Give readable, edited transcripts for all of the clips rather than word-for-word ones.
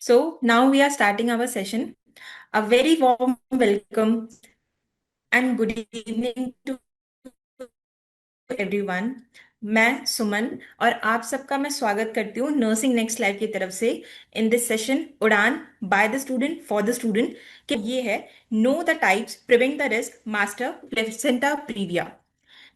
So now we are starting our session. A very warm welcome and good evening to everyone. मैं सुमन और आप सबका मैं स्वागत करती हूँ नर्सिंग नेक्स्ट लाइफ की तरफ से इन दिस सेशन उड़ान by the student for the student कि ये है know the types prevent the risk master placenta previa.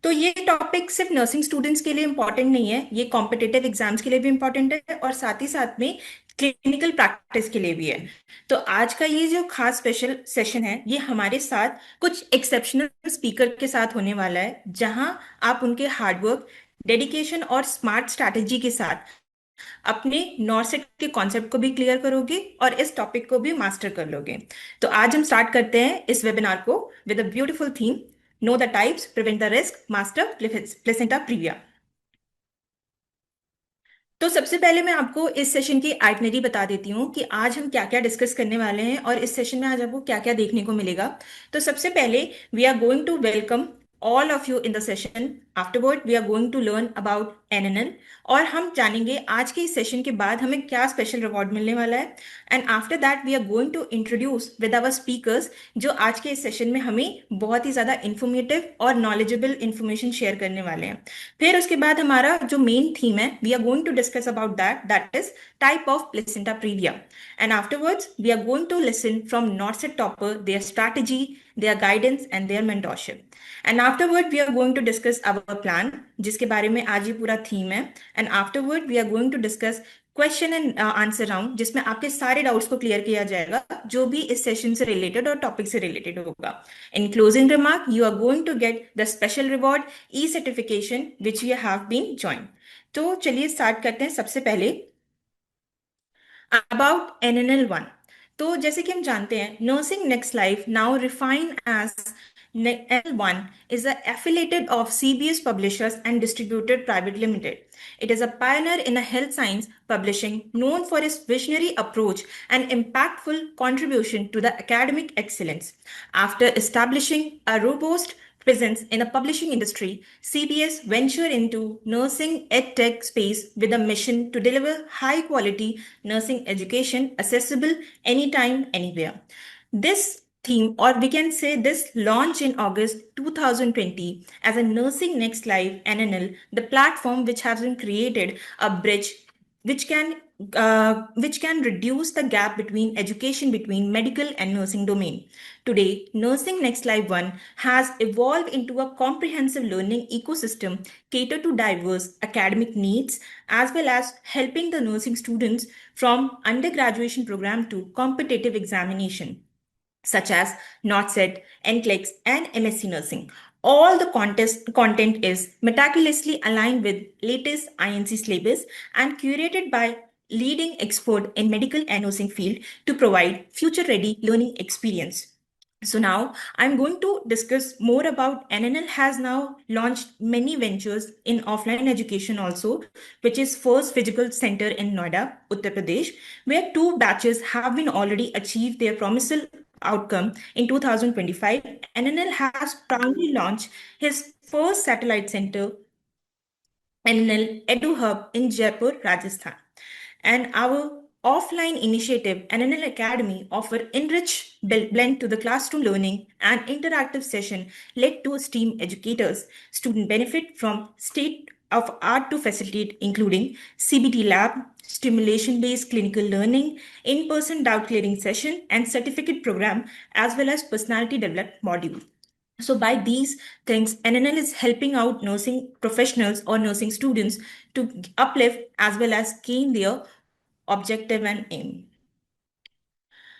तो ये टॉपिक सिर्फ नर्सिंग स्टूडेंट्स के लिए इम्पॉर्टेंट नहीं है, ये कॉम्पिटिटिव एग्जाम्स के लिए भी इम्पॉर्टेंट है और साथ ही साथ में क्लिनिकल प्रैक्टिस के लिए भी है। तो आज का ये जो खास स्पेशल सेशन है ये हमारे साथ कुछ एक्सेप्शनल स्पीकर के साथ होने वाला है, जहां आप उनके हार्डवर्क, डेडिकेशन और स्मार्ट स्ट्रैटेजी के साथ अपने नॉर्सेट के कॉन्सेप्ट को भी क्लियर करोगे और इस टॉपिक को भी मास्टर कर लोगे। तो आज हम स्टार्ट करते हैं इस वेबिनार को with a beautiful theme, know the types prevent the risk master placenta previa. तो सबसे पहले मैं आपको इस सेशन की आइटनरी बता देती हूँ कि आज हम क्या क्या डिस्कस करने वाले हैं और इस सेशन में आज आपको क्या क्या देखने को मिलेगा। तो सबसे पहले we are going to welcome all of you in the session. Afterward, we are going to learn about NNL और हम जानेंगे आज के इस सेशन के बाद हमें क्या स्पेशल रिवॉर्ड मिलने वाला है। And after that we are going to introduce with our speakers जो आज के इस सेशन में हमें बहुत ही ज़्यादा इंफॉर्मेटिव और नॉलेजेबल इंफॉर्मेशन शेयर करने वाले हैं। फिर उसके बाद हमारा जो मेन थीम है we are going to discuss about that is type of placenta previa. And afterwards we are going to listen from NORCET topper their strategy, their guidance and their mentorship. And afterward we are going to discuss our plan जिसके बारे में आज ये पूरा theme है। And afterward we are going to discuss question and answer round जिसमें आपके सारे डाउट्स को क्लियर किया जाएगा जो भी इस सेशन से रिलेटेड और टॉपिक से रिलेटेड होगा। In closing remark you are going to get the special reward e certification which you have been join. तो चलिए स्टार्ट करते हैं। सबसे पहले अबाउट NNL1। तो जैसे कि हम जानते हैं nursing next life now refine as NNL1 is a affiliated of CBS Publishers and Distributed Private Limited. It is a pioneer in a health science publishing known for its visionary approach and impactful contribution to the academic excellence. After establishing a robust presence in the publishing industry, CBS ventured into nursing edtech space with a mission to deliver high quality nursing education accessible anytime, anywhere. This theme, or we can say this launch in August 2020 as a Nursing Next Life NNL, the platform which has been created a bridge which can reduce the gap between education between medical and nursing domain. Today, Nursing Next Life 1 has evolved into a comprehensive learning ecosystem catered to diverse academic needs as well as helping the nursing students from undergraduation program to competitive examination such as NOTSET, NCLEX, and MSc Nursing. All the content is meticulously aligned with latest INC syllabus and curated by leading expert in medical and nursing field to provide future-ready learning experience. So now I'm going to discuss more about NNL has now launched many ventures in offline education also, which is first physical center in Noida, Uttar Pradesh, where 2 batches have been already achieved their promisal outcome in 2025. NNL has proudly launched his first satellite center, NNL Edu Hub in Jaipur, Rajasthan. And our offline initiative, NNL Academy, offer enriched blend to the classroom learning and interactive session led to STEAM educators. Student benefit from state of art to facilitate, including CBT lab, stimulation-based clinical learning, in-person doubt clearing session, and certificate program, as well as personality development module. So by these things, NNL is helping out nursing professionals or nursing students to uplift as well as gain their objective and aim.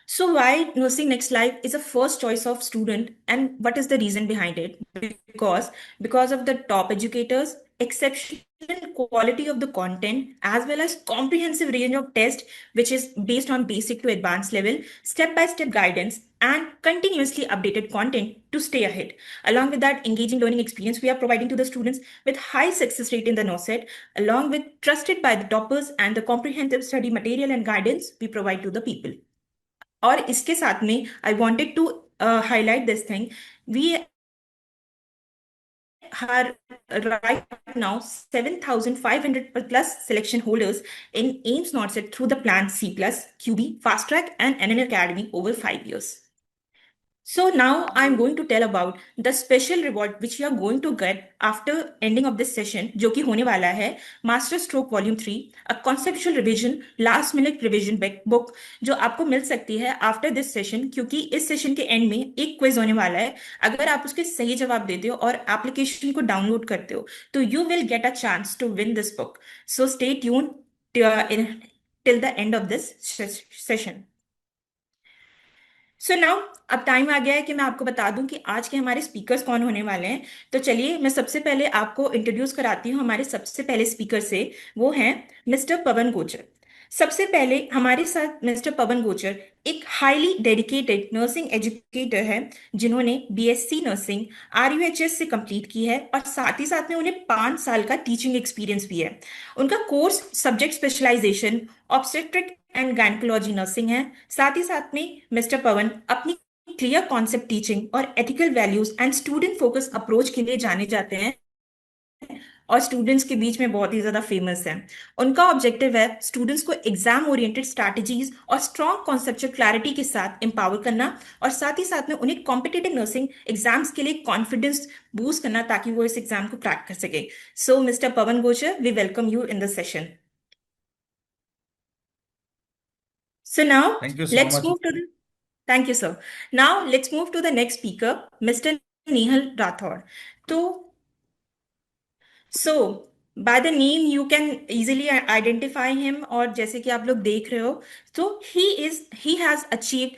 So why Nursing Next Life is a first choice of student and what is the reason behind it? Because of the top educators, exceptional quality of the content, as well as comprehensive range of tests, which is based on basic to advanced level, step-by-step guidance, and continuously updated content to stay ahead. Along with that engaging learning experience, we are providing to the students with high success rate in the NOSET, along with trusted by the toppers and the comprehensive study material and guidance we provide to the people. और इसके साथ में I wanted to highlight this thing, we are right now 7,500 plus selection holders in AIMS NorCET through the plan C+, QB, Fast Track, and NNL Academy over 5 years. So now I'm going to tell about the special reward which you are going to get after ending of this session, जो कि होने वाला है master stroke volume 3, a conceptual revision last minute revision book, जो आपको मिल सकती है after this session, क्योंकि इस सेशन के एंड में एक क्विज होने वाला है। अगर आप उसके सही जवाब देते हो और एप्लीकेशन को डाउनलोड करते हो तो you will get a chance to win this book. So stay tune till the end of this session. So now अब टाइम आ गया है कि मैं आपको बता दूं कि आज के हमारे स्पीकर्स कौन होने वाले हैं। तो चलिए मैं सबसे पहले आपको इंट्रोड्यूस कराती हूँ हमारे सबसे पहले स्पीकर से। वो हैं मिस्टर पवन गोचर। सबसे पहले हमारे साथ मिस्टर पवन गोचर एक हाईली डेडिकेटेड नर्सिंग एजुकेटर है, जिन्होंने बीएससी नर्सिंग आरयूएचएस से कंप्लीट की है और साथ ही साथ में उन्हें 5 साल का टीचिंग एक्सपीरियंस भी है। उनका course subject specialisation obstetric and gynaecology nursing है। साथ ही साथ में मिस्टर पवन अपनी क्लियर कॉन्सेप्ट टीचिंग और ethical values and student focus approach के लिए जाने जाते हैं और स्टूडेंट्स के बीच में बहुत ही ज्यादा फेमस है। उनका ऑब्जेक्टिव है स्टूडेंट्स को एग्जाम ओरिएंटेड स्ट्रैटेजीज और स्ट्रॉन्ग कॉन्सेप्चुअल क्लैरिटी के साथ एम्पावर करना और साथ ही साथ में उन्हें कॉम्पिटिटिव नर्सिंग एग्जाम्स के लिए कॉन्फिडेंस बूस्ट करना ताकि वो इस एग्जाम को क्रैक कर सके। सो mister Pawan Gochar, we welcome you in the session. So now Thank you so let's much. move to the thank you, sir. Now let's move to the next speaker, Mr. Nehal Rathod. So, so by the name you can easily identify him, और जैसे कि आप लोग देख रहे हो, so he has achieved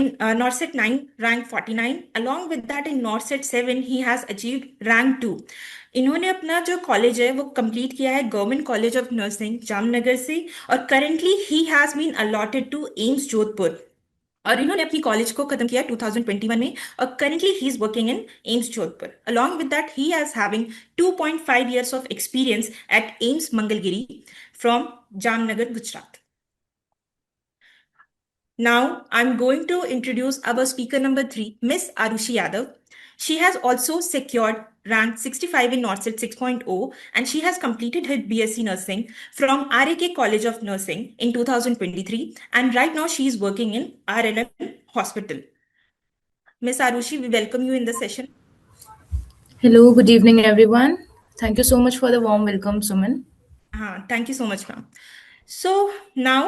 in NORCET 9 rank 49. Along with that in NORCET 7 he has achieved rank 2. इन्होंने अपना जो कॉलेज है वो कंप्लीट किया है government college of nursing Jamnagar से, और currently he has been allotted to AIIMS Jodhpur, और इन्होंने अपनी कॉलेज को खत्म किया 2021 में, और currently he is working in AIIMS Jodhpur. Along with that he has having 2.5 years of experience at AIIMS Mangalgiri from Jamnagar, Gujarat. Now, I'm going to introduce our speaker number 3, Miss Arushi Yadav. She has also secured rank 65 in NORCET 6.0, and she has completed her BSc Nursing from RAK College of Nursing in 2023, and right now she is working in RLM Hospital. Miss Arushi, we welcome you in the session. Hello, good evening, everyone. Thank you so much for the warm welcome, Suman. Thank you so much, ma'am. So now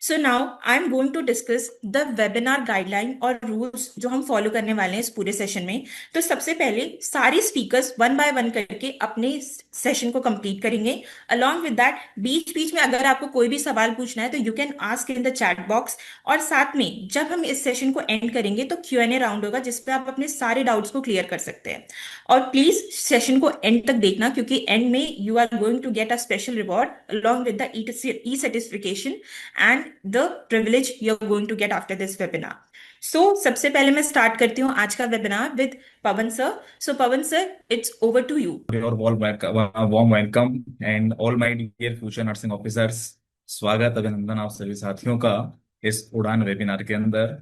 so now I am going to discuss the webinar guideline और rules जो हम follow करने वाले हैं इस पूरे session में। तो सबसे पहले सारे स्पीकर्स वन बाय वन करके अपने सेशन को कंप्लीट करेंगे। अलॉन्ग विद दैट बीच बीच में अगर आपको कोई भी सवाल पूछना है तो you can ask in the chat box, और साथ में जब हम इस सेशन को एंड करेंगे तो Q&A राउंड होगा जिसपे आप अपने सारे डाउट्स को क्लियर कर सकते हैं। और प्लीज सेशन को एंड तक देखना, क्योंकि एंड में you are going to get a special reward along with the e certification and the privilege you're going to get after this webinar. So, सबसे पहले मैं स्टार्ट करती हूँ आज का webinar with Pawan sir. So Pawan sir, it's over to you. Your warm welcome and all my dear future nursing officers. स्वागत अभिनंदन आप सभी साथियों का इस उड़ान वेबिनार के अंदर।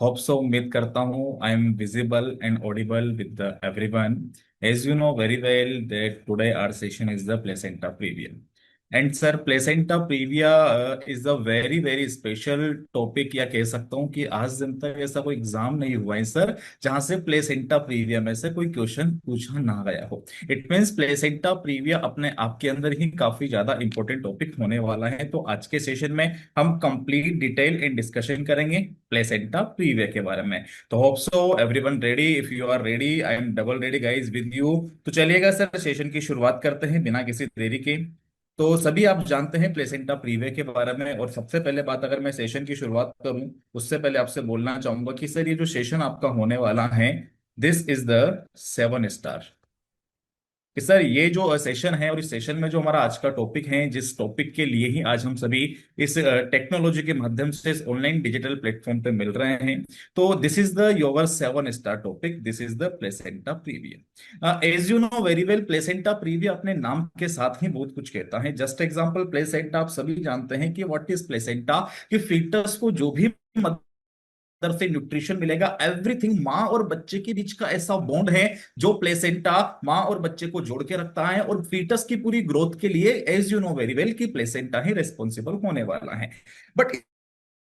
होप सो उम्मीद करता हूँ I am visible and audible with everyone. As you know very well that today our session is the placenta previa and sir placenta previa is a very very special topic, या कह सकता हूँ कि आज दिन तक ऐसा कोई एग्जाम नहीं हुआ है सर जहां से प्लेसेंटा प्रीविया में से कोई क्वेश्चन पूछा ना गया हो। इट मीन्स प्लेसेंटा प्रीविया अपने आप के अंदर ही काफी ज्यादा इंपॉर्टेंट टॉपिक होने वाला है। तो आज के सेशन में हम कंप्लीट डिटेल एंड डिस्कशन करेंगे प्लेसेंटा प्रीविया के बारे में। तो hope so everyone ready, if you are ready I am double ready guys with you. तो चलिएगा सर सेशन की शुरुआत करते हैं बिना किसी देरी के। तो सभी आप जानते हैं प्लेसेंटा प्रीवे के बारे में, और सबसे पहले बात अगर मैं सेशन की शुरुआत करूं उससे पहले आपसे बोलना चाहूंगा कि सर ये जो सेशन आपका होने वाला है दिस इज द 7 स्टार। कि सर ये जो सेशन है और इस सेशन में जो हमारा आज का टॉपिक है, जिस टॉपिक के लिए ही आज हम सभी इस टेक्नोलॉजी के माध्यम से इस ऑनलाइन डिजिटल प्लेटफॉर्म पे मिल रहे हैं, तो this is the your 7 star topic, this is the placenta previa. As you know very well placenta previa अपने नाम के साथ ही बहुत कुछ कहता है। जस्ट एग्जाम्पल प्लेसेंटा आप सभी जानते हैं कि व्हाट इज प्लेसेंटा, कि फीटस को जो भी अंदर से न्यूट्रिशन मिलेगा, एवरीथिंग। माँ और बच्चे के बीच का ऐसा बॉन्ड है जो प्लेसेंटा माँ और बच्चे को जोड़ के रखता है, और फीटस की पूरी ग्रोथ के लिए as you know very well कि प्लेसेंटा ही रिस्पॉन्सिबल होने वाला है। बट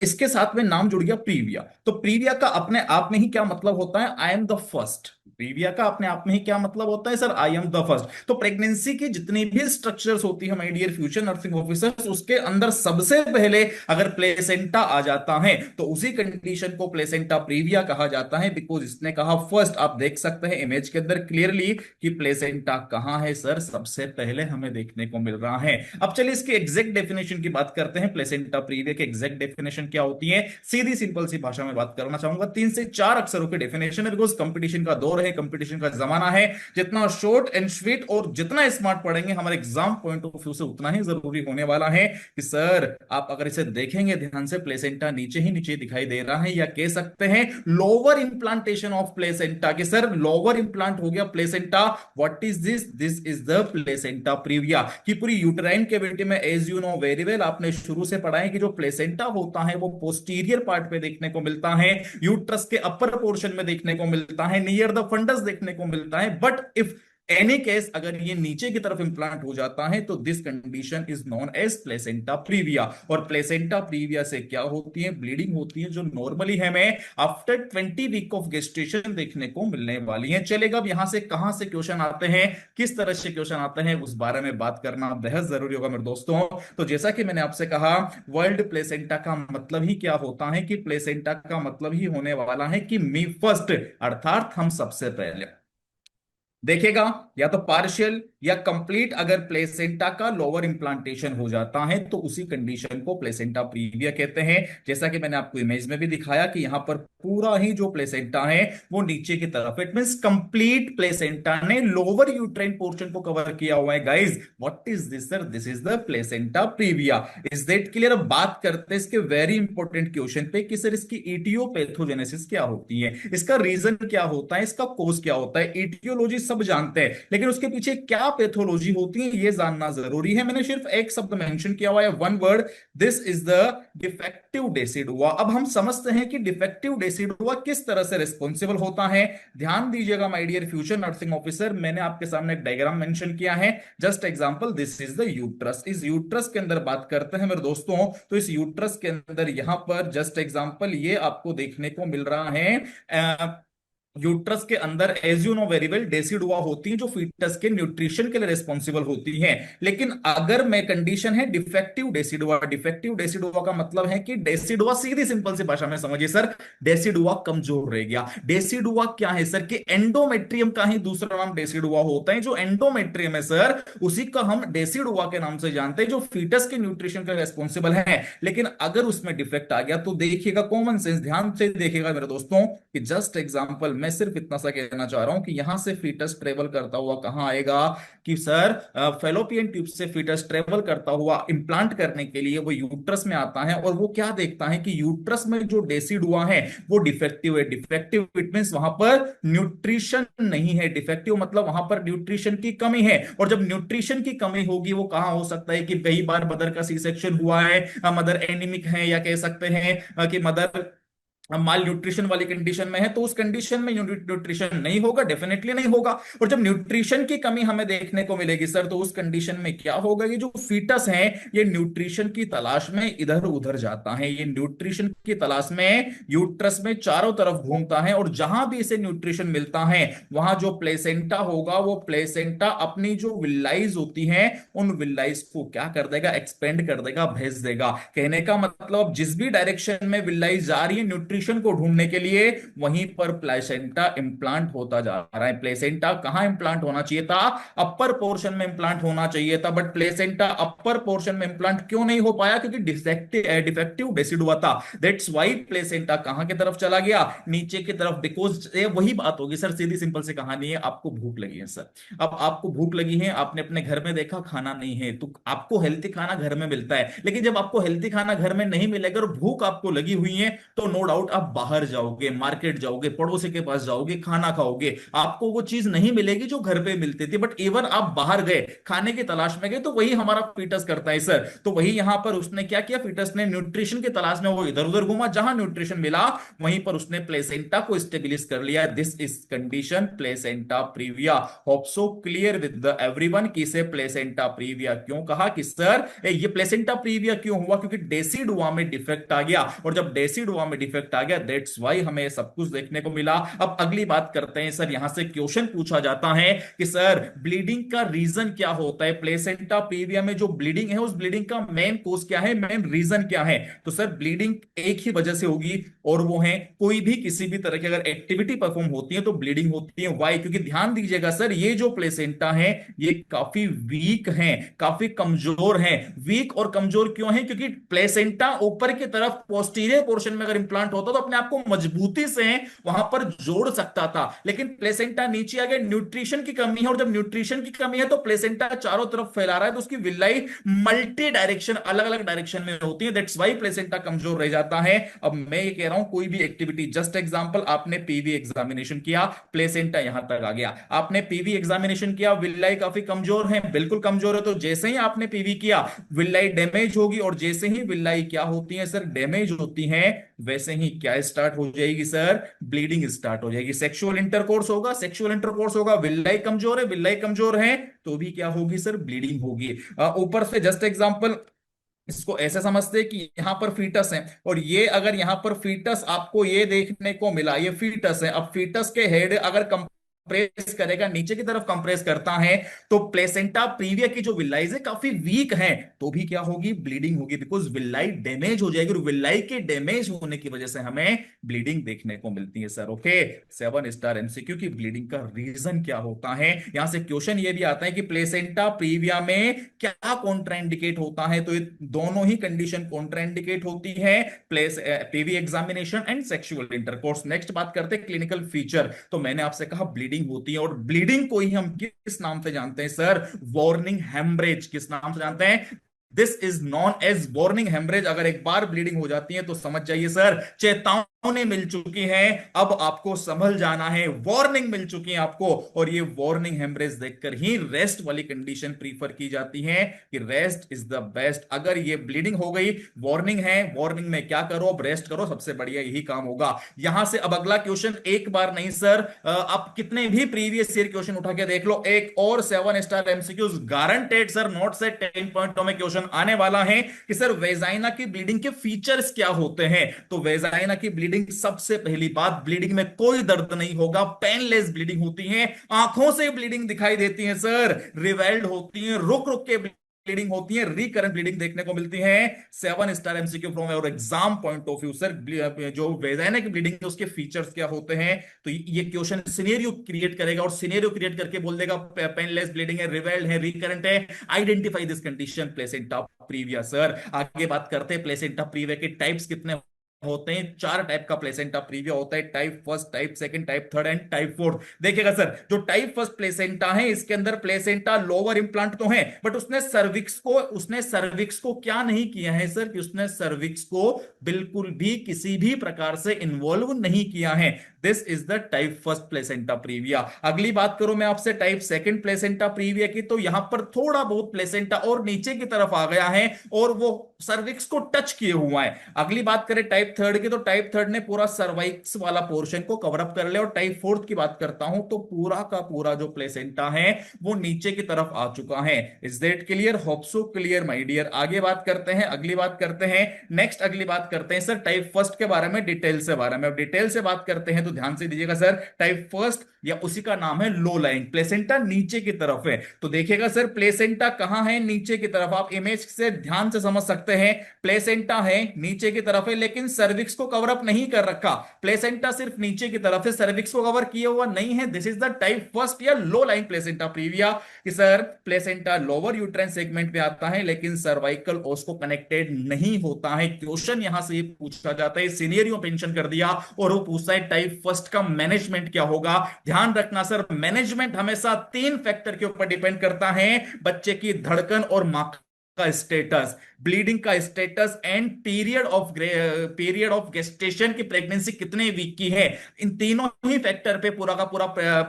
इसके साथ में नाम जुड़ गया प्रीविया। तो प्रीविया का अपने आप में ही क्या मतलब होता है? I am the first. Previa का अपने आप में ही क्या मतलब होता है sir? I am the first. तो प्रेगनेंसी की जितनी भी स्ट्रक्चर्स होती है my dear future nursing officers, उसके अंदर सबसे पहले अगर प्लेसेंटा आ जाता है तो उसी कंडीशन को प्लेसेंटा प्रीविया कहा जाता है, बिकॉज इसने कहा फर्स्ट। आप देख सकते हैं इमेज के अंदर क्लियरली कि प्लेसेंटा कहां है सर, सबसे पहले हमें देखने को मिल रहा है। अब चलिए इसकी एग्जैक्ट डेफिनेशन की बात करते हैं। प्लेसेंटा प्रीविया की एग्जैक्ट डेफिनेशन क्या होती है? सीधी सिंपल सी भाषा में बात करना चाहूंगा, 3 से 4 अक्षरों की डेफिनेशन है, बिकॉज कंपटीशन का दौर है, कंपटीशन का जमाना है। जितना शॉर्ट एंड स्वीट और जितना स्मार्ट पढ़ेंगे हमारे एग्जाम पॉइंट ऑफ व्यू से उतना ही जरूरी होने वाला है कि सर आप अगर इसे देखेंगे ध्यान से, प्लेसेंटा नीचे ही नीचे दिखाई दे रहा है, या कह सकते हैं लोअर इंप्लांटेशन ऑफ प्लेसेंटा, कि सर लोअर इंप्लांट हो गया placenta. What is this? This is the placenta previa. कि पूरी यूटेराइन कैविटी में as you know very well आपने शुरू से पढ़ा है कि जो प्लेसेंटा होता है वो पोस्टीरियर पार्ट पे देखने को मिलता है, यूट्रस के अपर पोर्शन में देखने को मिलता है, नियर द फंडस देखने को मिलता है। बट इफ एनी केस अगर ये नीचे की तरफ इंप्लांट हो जाता है तो this condition is known as placenta previa. और प्लेसेंटा प्रीविया से क्या होती है? ब्लीडिंग होती है, जो नॉर्मली हमें आफ्टर 20 वीक ऑफ गेस्टेशन देखने को मिलने वाली है। चलेगा, अब यहां से कहां से क्वेश्चन आते हैं, किस तरह से क्वेश्चन आते हैं, उस बारे में बात करना बेहद जरूरी होगा मेरे दोस्तों। तो जैसा कि मैंने आपसे कहा, वर्ल्ड प्लेसेंटा का मतलब ही क्या होता है? कि प्लेसेंटा का मतलब ही होने वाला है कि मी फर्स्ट, अर्थात हम सबसे पहले। देखेगा या तो पार्शियल या कंप्लीट, अगर प्लेसेंटा का लोअर इंप्लांटेशन हो जाता है तो उसी कंडीशन को प्लेसेंटा प्रीविया कहते हैं। जैसा कि मैंने आपको इमेज में भी दिखाया कि यहां पर पूरा ही जो प्लेसेंटा है वो नीचे की तरफ, इट मींस कंप्लीट प्लेसेंटा ने लोअर यूट्राइन पोर्शन को कवर किया हुआ है। Guys what is this sir? This is the placenta previa. Is that clear? अब बात करते हैं इसके वेरी इंपॉर्टेंट क्वेश्चन पे कि सर इसकी इटियोपैथोजेनेसिस क्या होती है, इसका रीजन क्या होता है, इसका कोज क्या होता है। इटियोलॉजी सब जानते हैं, लेकिन उसके पीछे क्या पैथोलॉजी होती है ये जानना जरूरी है। मैंने सिर्फ एक शब्द मेंशन किया हुआ है, one word, this is the defective decidua. अब हम समझते हैं कि डिफेक्टिव डेसिडुआ किस तरह से रिस्पॉन्सिबल होता है। ध्यान दीजिएगा my dear future nursing officer, मैंने आपके सामने एक डायग्राम मेंशन किया है। Just example, this is the uterus. इस यूट्रस के अंदर बात करते हैं मेरे दोस्तों, तो इस यूट्रस के अंदर यहां पर जस्ट एग्जांपल ये आपको देखने को मिल रहा है, यूट्रस के अंदर as you know very well decidua होती हैं जो फीटस के न्यूट्रिशन के लिए रिस्पॉन्सिबल होती हैं। लेकिन अगर मैं कंडीशन है डिफेक्टिव डेसिडुआ, डिफेक्टिव डेसिडुआ का मतलब है कि डेसिडुआ, सीधी सिंपल सी भाषा में समझिए सर, डेसिडुआ कमजोर रह गया। डेसिडुआ क्या है सर? कि एंडोमेट्रियम का ही दूसरा नाम डेसिडुआ होता है। जो एंडोमेट्रियम है सर उसी का हम डेसिडुआ के नाम से जानते हैं, जो फीटस के न्यूट्रिशन के लिए रिस्पॉन्सिबल है। लेकिन अगर उसमें डिफेक्ट आ गया तो देखिएगा, कॉमन सेंस ध्यान से देखिएगा मेरे दोस्तों, कि जस्ट एग्जांपल मैं सिर्फ इतना सा कहना चाह रहा हूं कि यहां से फीटस ट्रेवल करता हुआ कहां आएगा, कि सर फेलोपियन ट्यूब से फीटस ट्रेवल करता हुआ इंप्लांट करने के लिए वो यूट्रस में आता है, और वो क्या देखता है कि यूट्रस में जो डेसिडुआ है वो डिफेक्टिव है। डिफेक्टिव इट मींस वहां पर न्यूट्रिशन नहीं है, डिफेक्टिव मतलब वहां पर न्यूट्रिशन की कमी है। और जब न्यूट्रिशन की कमी होगी वो कहां हो सकता है? कि कई बार मदर का सी सेक्शन हुआ है, मदर एनीमिक है, या कह सकते हैं कि मदर माल न्यूट्रिशन वाली कंडीशन में है, तो उस कंडीशन में न्यूट्रिशन नहीं होगा, डेफिनेटली नहीं होगा। और जब न्यूट्रिशन की कमी हमें देखने को मिलेगी सर, तो उस कंडीशन में क्या होगा? ये जो फीटस है ये न्यूट्रिशन की तलाश में इधर उधर जाता है, ये न्यूट्रिशन की तलाश में यूट्रस में चारों तरफ घूमता है, और जहां भी इसे न्यूट्रिशन मिलता है वहां जो प्लेसेंटा होगा, वो प्लेसेंटा अपनी जो विलाइज होती है उन विलाइज को क्या कर देगा? एक्सपेंड कर देगा, भेज देगा। कहने का मतलब जिस भी डायरेक्शन में विलाइज जा रही है न्यूट्रिशन को ढूंढने के लिए, वहीं पर प्लेसेंटा इंप्लांट होता जा रहा है। प्लेसेंटा कहां इंप्लांट होना चाहिए था? अपर पोर्शन में इंप्लांट होना चाहिए था, बट प्लेसेंटा अपर पोर्शन में इंप्लांट क्यों नहीं हो पाया? क्योंकि डिफेक्टिव डेसिडुआ था। दैट्स व्हाई प्लेसेंटा कहां की तरफ चला गया? नीचे की तरफ। बिकॉज ये वही बात होगी सर, सीधी सिंपल सी कहानी है, आपको भूख लगी है सर। अब आपको भूख लगी है, आपने अपने घर में देखा खाना नहीं है, तो आपको हेल्थी खाना घर में मिलता है, लेकिन जब आपको हेल्थी खाना घर में नहीं मिलेगा और भूख आपको लगी हुई है, तो नो डाउट डाउट आप बाहर जाओगे, मार्केट जाओगे, पड़ोसी के पास जाओगे, खाना खाओगे, आपको वो चीज नहीं मिलेगी जो घर पे मिलती थी। बट इवन आप बाहर गए, खाने की तलाश में गए, तो वही हमारा फीटस करता है सर। तो वही यहां पर उसने क्या किया, फीटस ने न्यूट्रिशन की तलाश में वो इधर उधर घूमा, जहां न्यूट्रिशन मिला वहीं पर उसने प्लेसेंटा को स्टेबलिश कर लिया। This is condition placenta previa. Hope so clear with the everyone कि इसे प्लेसेंटा प्रीविया क्यों कहा, कि सर ये प्लेसेंटा प्रीविया क्यों हुआ, क्योंकि डेसिडुआ में डिफेक्ट आ गया, और जब डेसिडुआ में डिफेक्ट आ गया दैट्स व्हाई हमें सब कुछ देखने को मिला। अब अगली बात करते हैं सर, यहां से क्वेश्चन पूछा जाता है कि सर ब्लीडिंग का रीजन क्या होता है, प्लेसेंटा प्रीविया में जो ब्लीडिंग है उस ब्लीडिंग का मेन कोज क्या है, मेन रीजन क्या है। तो सर ब्लीडिंग एक ही वजह से होगी, और वो है कोई भी किसी भी तरह की अगर एक्टिविटी परफॉर्म होती है तो ब्लीडिंग होती है। वाई, क्योंकि ध्यान दीजिएगा सर, ये जो प्लेसेंटा है ये काफी वीक है, काफी कमजोर है। वीक और कमजोर क्यों है, क्योंकि प्लेसेंटा ऊपर की तरफ पोस्टीरियर पोर्शन में अगर इंप्लांट होता तो अपने आप को मजबूती से वहां पर जोड़ सकता था, लेकिन प्लेसेंटा नीचे आ गया, न्यूट्रिशन की कमी है, और जब न्यूट्रिशन की कमी है तो प्लेसेंटा चारों तरफ फैला रहा है, तो उसकी विलाई मल्टी डायरेक्शन, अलग अलग डायरेक्शन में होती है। दैट्स व्हाई प्लेसेंटा कमजोर रह जाता है। अब मैं ये कह रहा हूं कोई भी एक्टिविटी, जस्ट एग्जांपल आपने पीवी एग्जामिनेशन किया, प्लेसेंटा यहां तक आ गया, आपने पीवी एग्जामिनेशन किया, विलाई काफी कमजोर है, बिल्कुल कमजोर है, तो जैसे ही आपने पीवी किया विलाई डैमेज होगी, और जैसे ही विलाई क्या होती है सर, डैमेज होती है, वैसे ही क्या स्टार्ट हो जाएगी सर, ब्लीडिंग स्टार्ट हो जाएगी। सेक्सुअल इंटरकोर्स होगा, सेक्सुअल इंटरकोर्स होगा, विलाई कमजोर है, विलाई कमजोर है, तो भी क्या होगी सर, ब्लीडिंग होगी। ऊपर से जस्ट एग्जांपल इसको ऐसे समझते कि यहां पर फीटस है, और ये अगर यहां पर फीटस आपको ये देखने को मिला, ये फीटस है, अब फीटस के हेड अगर कंप्रेस करेगा, नीचे की तरफ कंप्रेस करता है, तो प्लेसेंटा प्रीविया की जो विलाइज है काफी वीक है, तो भी क्या होगी, ब्लीडिंग होगी, बिकॉज विलाई डैमेज हो जाएगी, और विलाई के डैमेज होने की वजह से हमें ब्लीडिंग देखने को मिलती है सर। ओके, 7 स्टार एमसीक्यू की ब्लीडिंग का रीजन क्या होता है। यहां से क्वेश्चन ये भी आता है कि प्लेसेंटा प्रीविया में क्या कॉन्ट्राइंडिकेट होता है, तो ये दोनों ही कंडीशन कॉन्ट्राइंडिकेट होती है, place PV examination and sexual intercourse. Next बात करते हैं क्लिनिकल फीचर। तो मैंने आपसे कहा ब्लीडिंग होती है, और ब्लीडिंग को ही हम किस नाम से जानते हैं सर, वार्निंग हेमरेज। किस नाम से जानते हैं, this is known as warning haemorrhage. अगर एक बार ब्लीडिंग हो जाती है तो समझ जाइए सर, चेतावनी मिल चुकी है, अब आपको संभल जाना है, वार्निंग मिल चुकी है आपको। और ये वार्निंग हेमरेज देखकर ही रेस्ट वाली कंडीशन प्रीफर की जाती है कि रेस्ट इज द बेस्ट। अगर ये ब्लीडिंग हो गई, वार्निंग है, वार्निंग में क्या करो, अब रेस्ट करो, सबसे बढ़िया यही काम होगा। यहां से अब अगला क्वेश्चन, एक बार नहीं सर, आप कितने भी प्रीवियस ईयर क्वेश्चन उठा के देख लो, एक और 7 star MCQs guaranteed sir, note से 10 पॉइंटों में क्वेश्चन आने वाला है कि सर वेजाइना की ब्लीडिंग के फीचर्स क्या होते हैं। तो वेजाइना की ब्लीडिंग, सबसे पहली बात, ब्लीडिंग में कोई दर्द नहीं होगा, पेनलेस ब्लीडिंग होती है, आंखों से ब्लीडिंग दिखाई देती है सर, रिवेल्ड होती है, रुक रुक के ब्लीडिंग होती है, रिकरेंट ब्लीडिंग देखने को मिलती है। 7 star MCQ from your exam point of view sir, जो वेजाइना की ब्लीडिंग है उसके फीचर्स क्या होते हैं। तो ये क्वेश्चन सिनेरियो क्रिएट करेगा, और सिनेरियो क्रिएट करके बोल देगा पेनलेस ब्लीडिंग है, रिवेल्ड है, रिकरेंट है, identify this condition, placenta previa. Sir आगे बात करते हैं, प्लेसेंटा प्रीविया के टाइप्स कितने होते हैं। 4 टाइप का प्लेसेंटा प्रीविया होता है, type first, type second, type third and type fourth. देखिएगा सर, जो टाइप फर्स्ट प्लेसेंटा है इसके अंदर प्लेसेंटा लोअर इंप्लांट तो है, बट उसने सर्विक्स को क्या नहीं किया है सर, कि उसने सर्विक्स को बिल्कुल भी किसी भी प्रकार से इन्वॉल्व नहीं किया है। This is the type first placenta previa. अगली बात करूं मैं आपसे टाइप सेकंड प्लेसेंटा प्रीविया की, तो यहां पर थोड़ा बहुत प्लेसेंटा और नीचे की तरफ आ गया है, और वो सर्विक्स को टच किए हुआ है। अगली बात करें टाइप थर्ड की, तो टाइप थर्ड ने पूरा सर्वाइक्स वाला पोर्शन को कवर अप कर लिया, और टाइप फोर्थ की बात करता हूं तो पूरा का पूरा जो प्लेसेंटा है वो नीचे की तरफ आ चुका है। Is that clear, hope so clear my dear. आगे बात करते हैं, अगली बात करते हैं, नेक्स्ट अगली बात करते हैं सर टाइप फर्स्ट के बारे में, डिटेल से बारे में। अब डिटेल से बात करते हैं तो ध्यान से दीजिएगा सर, टाइप फर्स्ट या उसी का नाम है लो लाइन, प्लेसेंटा नीचे की तरफ है। तो देखिएगा सर प्लेसेंटा कहां है, नीचे की तरफ। आप इमेज से ध्यान से समझ सकते हैं, प्लेसेंटा है नीचे की तरफ है, लेकिन सर्विक्स को कवर अप नहीं कर रखा, प्लेसेंटा सिर्फ नीचे की तरफ है, सर्विक्स को कवर किया हुआ नहीं है। This is the type first या लो लाइन प्लेसेंटा प्रीविया, कि sir placenta lower uterine segment में आता है, लेकिन सर्वाइकल ओस को कनेक्टेड नहीं होता है। क्वेश्चन यहां से पूछा जाता है, सिनेरियो मेंशन कर दिया, और वो पूछता है टाइप फर्स्ट का मैनेजमेंट क्या होगा। ध्यान रखना सर, मैनेजमेंट हमेशा 3 फैक्टर के ऊपर डिपेंड करता है, बच्चे की धड़कन और मां का स्टेटस, ब्लीडिंग का status and period of gestation की प्रेगनेंसी कितने वीक की है, इन तीनों ही फैक्टर पे पूरा का पूरा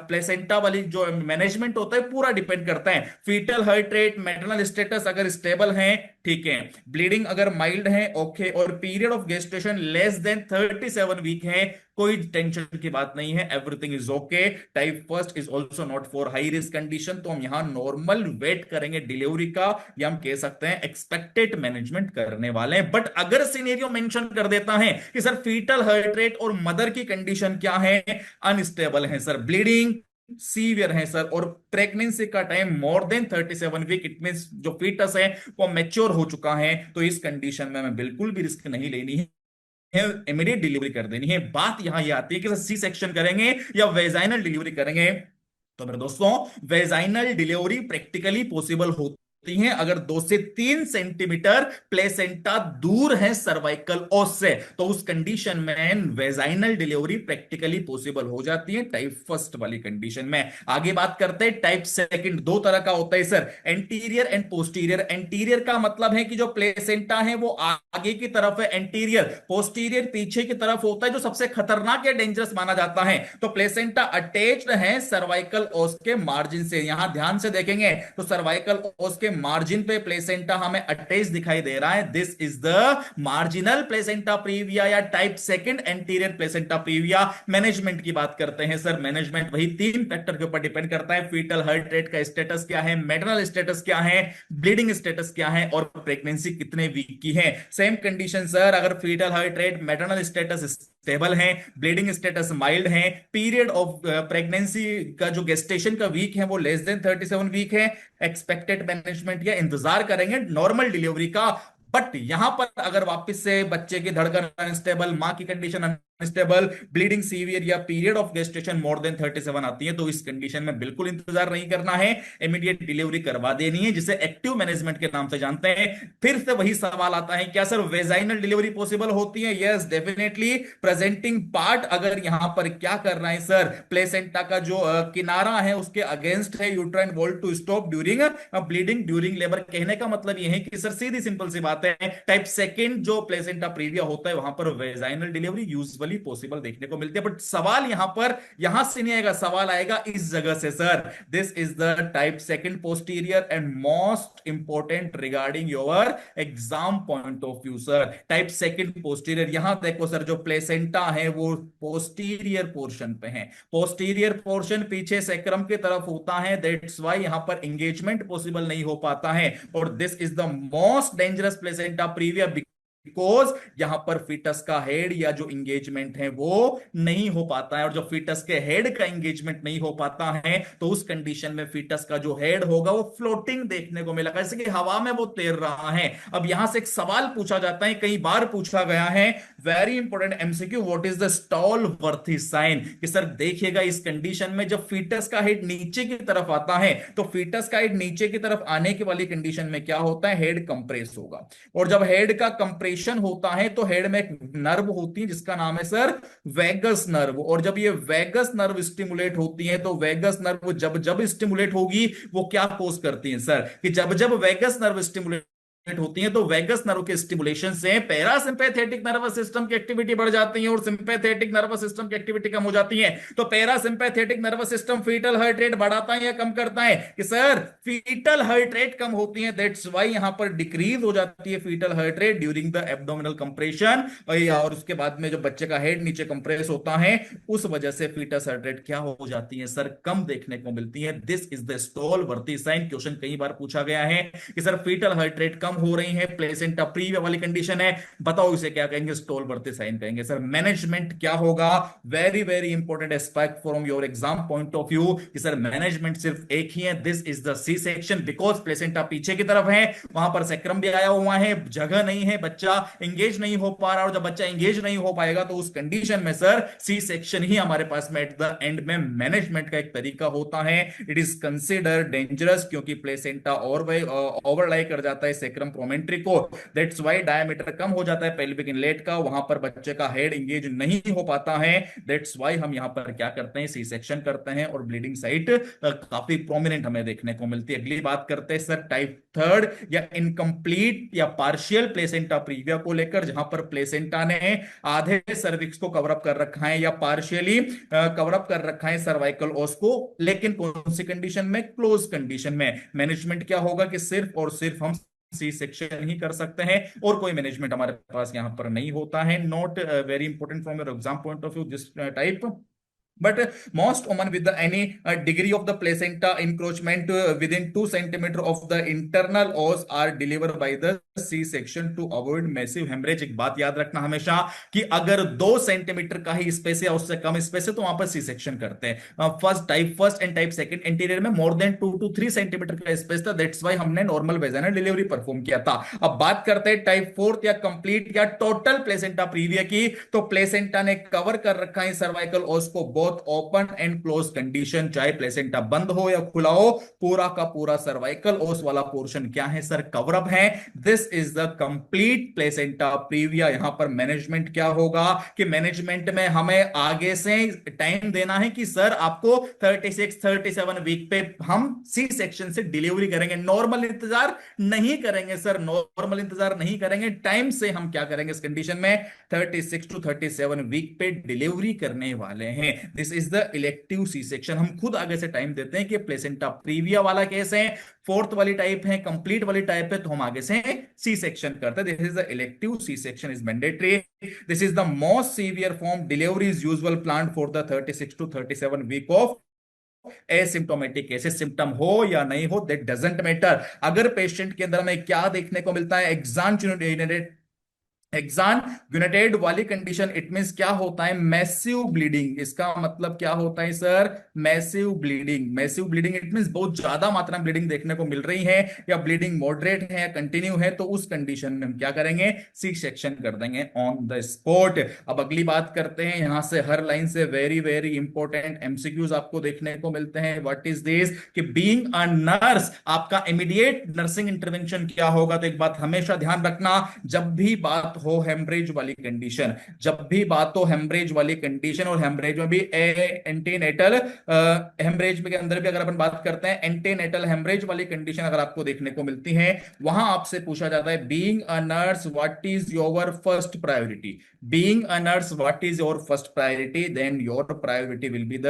प्लेसेंटा वाली जो मैनेजमेंट होता है पूरा डिपेंड करता है। Foetal heart rate, maternal status अगर स्टेबल है, ठीक है, ब्लीडिंग अगर माइल्ड है, ओके, और period of gestation less than 37 week है, कोई टेंशन की बात नहीं है, everything is okay. Type first is also not for high risk condition, तो हम यहां नॉर्मल वेट करेंगे डिलीवरी का, या हम कह सकते हैं एक्सपेक्टेड मैनेजमेंट करने वाले हैं। बट अगर सिनेरियो मेंशन कर देता है कि सर फीटल हार्ट रेट और मदर की कंडीशन क्या है, अनस्टेबल है सर, ब्लीडिंग सीवियर है सर, और प्रेगनेंसी का time more than 37 week, it mean जो फीटस है वो मैच्योर हो चुका है, तो इस कंडीशन में हमें बिल्कुल भी रिस्क नहीं लेनी है, इमीडिएट डिलीवरी कर देनी है। बात यहां ये आती है कि सी सेक्शन करेंगे या वेजाइनल डिलीवरी करेंगे। तो मेरे दोस्तों, वेजाइनल डिलीवरी प्रैक्टिकली पॉसिबल होती है अगर 2 से 3 सेंटीमीटर प्लेसेंटा दूर है सर्वाइकल ओस से, तो उस कंडीशन में वेजाइनल डिलीवरी प्रैक्टिकली पॉसिबल हो जाती है टाइप फर्स्ट वाली कंडीशन में। आगे बात करते हैं टाइप सेकंड। दो तरह का होता है sir, anterior and posterior. Anterior का मतलब है कि जो प्लेसेंटा है वो आगे की तरफ है एंटीरियर, पोस्टीरियर पीछे की तरफ होता है, जो सबसे खतरनाक या डेंजरस माना जाता है। तो प्लेसेंटा अटैच्ड है सर्वाइकल ओस के मार्जिन से, यहां ध्यान से देखेंगे तो सर्वाइकल ओस के मार्जिन पे प्लेसेंटा हमें अटैच दिखाई दे रहा है, this is the marginal placenta previa या type second anterior placenta previa. Management की बात करते हैं सर, मैनेजमेंट वही 3 फैक्टर के ऊपर डिपेंड करता है, फीटल हार्ट रेट का स्टेटस क्या है, मैटरनल स्टेटस क्या है, ब्लीडिंग स्टेटस क्या है, और प्रेगनेंसी कितने वीक की है। सेम कंडीशन सर, अगर foetal heart rate, maternal status stable है, ब्लीडिंग स्टेटस माइल्ड है, पीरियड ऑफ प्रेगनेंसी का जो गेस्टेशन का वीक है वो लेस देन 37 वीक है, एक्सपेक्टेड मैनेजमेंट या इंतजार करेंगे नॉर्मल डिलीवरी का। बट यहां पर अगर वापस से बच्चे की धड़कन अनस्टेबल, मां की कंडीशन अनस्टेबल, ब्लीडिंग सीवियर या period of gestation more than 37 आती है, तो इस कंडीशन में बिल्कुल इंतजार नहीं करना है, इमीडिएट डिलीवरी करवा देनी है, जिसे एक्टिव मैनेजमेंट के नाम से जानते हैं। फिर से वही सवाल आता है, क्या सर वेजाइनल डिलीवरी पॉसिबल होती है? Yes definitely. प्रेजेंटिंग पार्ट अगर यहां पर क्या कर रहा है सर, प्लेसेंटा का जो किनारा है उसके अगेंस्ट है, uterine wall to stop during bleeding during labour. कहने का मतलब यह है कि सर सीधी सिंपल सी बात है, टाइप सेकंड जो प्लेसेंटा प्रीविया होता है वहां पर वेजाइनल डिलीवरी यूजुअली पॉसिबल देखने को मिलती है। बट सवाल यहां पर यहां से नहीं आएगा, सवाल आएगा इस जगह से sir, this is the type second posterior and most important regarding your exam point of view sir, type second posterior. यहां देखो सर, जो प्लेसेंटा है वो पोस्टीरियर पोर्शन पे है, पोस्टीरियर पोर्शन पीछे सेक्रम की तरफ होता है, दैट्स व्हाई यहां पर एंगेजमेंट पॉसिबल नहीं हो पाता है, और this is the most dangerous placenta previa, because यहां पर फीटस का हेड या जो इंगेजमेंट है वो नहीं हो पाता है, और जब फीटस के हेड का इंगेजमेंट नहीं हो पाता है तो उस कंडीशन में फीटस का जो हेड होगा वो फ्लोटिंग देखने को मिला, जैसे कि हवा में वो तैर रहा है। अब यहां से एक सवाल पूछा जाता है, कई बार पूछा गया है, very important MCQ, what is the stall worthy sign, कि सर देखिएगा इस कंडीशन में जब फीटस का हेड नीचे की तरफ आता है, तो फीटस का हेड नीचे की तरफ आने की वाली कंडीशन में क्या होता है, हेड कंप्रेस होगा, और जब हेड का कंप्रेशन होता है तो हेड में एक नर्व होती है जिसका नाम है सर वेगस नर्व, और जब ये वेगस नर्व स्टिमुलेट होती है तो वेगस नर्व जब जब स्टिमुलेट होगी वो क्या कोस करती है सर, कि जब जब वेगस नर्व स्टिमुलेट होती है तो वेगस नर्व के स्टिमुलेशन से पैरासिम्पैथेटिक नर्वस सिस्टम की एक्टिविटी बढ़ जाती है और सिंपैथेटिक नर्वस सिस्टम की एक्टिविटी कम हो जाती है। तो parasympathetic nervous system foetal heart rate बढ़ाता है या कम करता है, कि सर फीटल हार्ट रेट कम होती है, दैट्स व्हाई यहां पर डिक्रीज हो जाती है foetal heart rate during the abdominal compression, और उसके बाद में जो बच्चे का हेड नीचे कंप्रेस होता है उस वजह से फीटस हार्ट रेट क्या हो जाती है सर, कम देखने को मिलती है। This is the stall worthy sign. Question कई बार पूछा गया है कि सर फीटल हार्ट रेट कम हो रही है, प्लेसेंटा प्रीविया वाली कंडीशन है, बताओ इसे क्या कहेंगे, स्टॉल वर्थी साइन कहेंगे सर। मैनेजमेंट क्या होगा, very very important aspect from your exam point of view, कि सर मैनेजमेंट सिर्फ एक ही है, this is the C section, because placenta पीछे की तरफ है, वहां पर सेक्रम भी आया हुआ है, जगह नहीं है, बच्चा इंगेज नहीं हो पा रहा, और जब बच्चा इंगेज नहीं हो पाएगा तो उस कंडीशन में सर सी सेक्शन ही हमारे पास में एट द एंड में मैनेजमेंट का एक तरीका होता है। इट इज कंसिडर डेंजरस क्योंकि प्लेसेंटा और ओवरलाई कर जाता है सेक्रम सेक्रम प्रोमेंट्री को, दैट्स व्हाई डायमीटर कम हो जाता है पेल्विक इनलेट का, वहां पर बच्चे का हेड इंगेज नहीं हो पाता है, दैट्स व्हाई हम यहाँ पर क्या करते हैं, सी सेक्शन करते हैं और ब्लीडिंग साइट काफी प्रोमिनेंट हमें देखने को मिलती है। अगली बात करते हैं सर टाइप थर्ड या इनकम्प्लीट या पार्शियल प्लेसेंटा प्रीविया को लेकर, जहां पर प्लेसेंटा ने आधे सर्विक्स को कवर अप कर रखा है या पार्शियली कवर अप कर रखा है सर्वाइकल ओस को, लेकिन कौन सी कंडीशन में, क्लोज कंडीशन में। मैनेजमेंट क्या होगा कि सिर्फ और सिर्फ हम सी सेक्शन ही कर सकते हैं और कोई मैनेजमेंट हमारे पास यहां पर नहीं होता है। Not very important from your exam point of view this type, but most women with any degree of the placenta encroachment within 2 centimeter of the internal os are delivered by the C section to avoid massive hemorrhage। एक बात याद रखना हमेशा कि अगर 2 centimetre का ही space है या उससे कम स्पेस है तो वहां पर सी सेक्शन करते हैं। First and type second anterior में मोर देन 2 to 3 सेंटीमीटर का स्पेस था, दैट्स व्हाई हमने नॉर्मल वेजाइनल डिलीवरी परफॉर्म किया था। अब बात करते हैं टाइप फोर्थ या कंप्लीट या टोटल प्लेसेंटा प्रीविया की, तो प्लेसेंटा ने कवर कर रखा है सर्वाइकल ओस को both open and close condition, चाहे प्लेसेंटा बंद हो या खुला हो, पूरा का पूरा सर्वाइकल ओस वाला पोर्शन क्या है सर, कवर अप है। This is the complete placenta previa. यहां पर मैनेजमेंट क्या होगा कि मैनेजमेंट में हमें आगे से टाइम देना है कि सर आपको 36-37 वीक पे हम सी सेक्शन से डिलीवरी करेंगे, नॉर्मल इंतजार नहीं करेंगे सर, नॉर्मल इंतजार नहीं करेंगे, टाइम से हम क्या करेंगे इस कंडीशन में 36 to 37 वीक पे डिलीवरी करने वाले हैं। This is the elective C section. हम खुद आगे से टाइम देते हैं कि प्लेसेंटा प्रीविया वाला केस है, फोर्थ वाली टाइप है, कंप्लीट वाली टाइप है, तो हम आगे से सी सेक्शन करते हैं। This is the elective C section is mandatory. This is the most severe form, delivery is usual plan for the 36 to 37 week of asymptomatic cases. Symptom हो या नहीं हो दैट डजंट मैटर। अगर patient के अंदर हमें क्या देखने को मिलता है, एक्सांगुइनेटेड वाली कंडीशन, इट मींस क्या होता है, मैसिव ब्लीडिंग। इसका मतलब क्या होता है sir, massive bleeding. Massive bleeding it means बहुत ज्यादा मात्रा में ब्लीडिंग देखने को मिल रही है, या ब्लीडिंग मॉडरेट है या कंटिन्यू है, तो उस कंडीशन में हम क्या करेंगे, सी सेक्शन कर देंगे ऑन द स्पॉट। अब अगली बात करते हैं, यहां से हर लाइन से वेरी वेरी इंपॉर्टेंट एमसीक्यूज आपको देखने को मिलते हैं। व्हाट इज दिस कि बीइंग अ नर्स आपका इमीडिएट नर्सिंग इंटरवेंशन क्या होगा, तो एक बात हमेशा ध्यान रखना, जब भी बात हो हेमरेज वाली कंडीशन, जब भी बात हो हेमरेज वाली कंडीशन, और हेमरेज में भी एंटीनेटल हेमरेज के अंदर भी अगर अपन बात करते हैं एंटीनेटल हेमरेज वाली कंडीशन अगर आपको देखने को मिलती है, वहां आपसे पूछा जाता है being a nurse what is your first priority. Being a nurse what is your first priority, then your priority will be the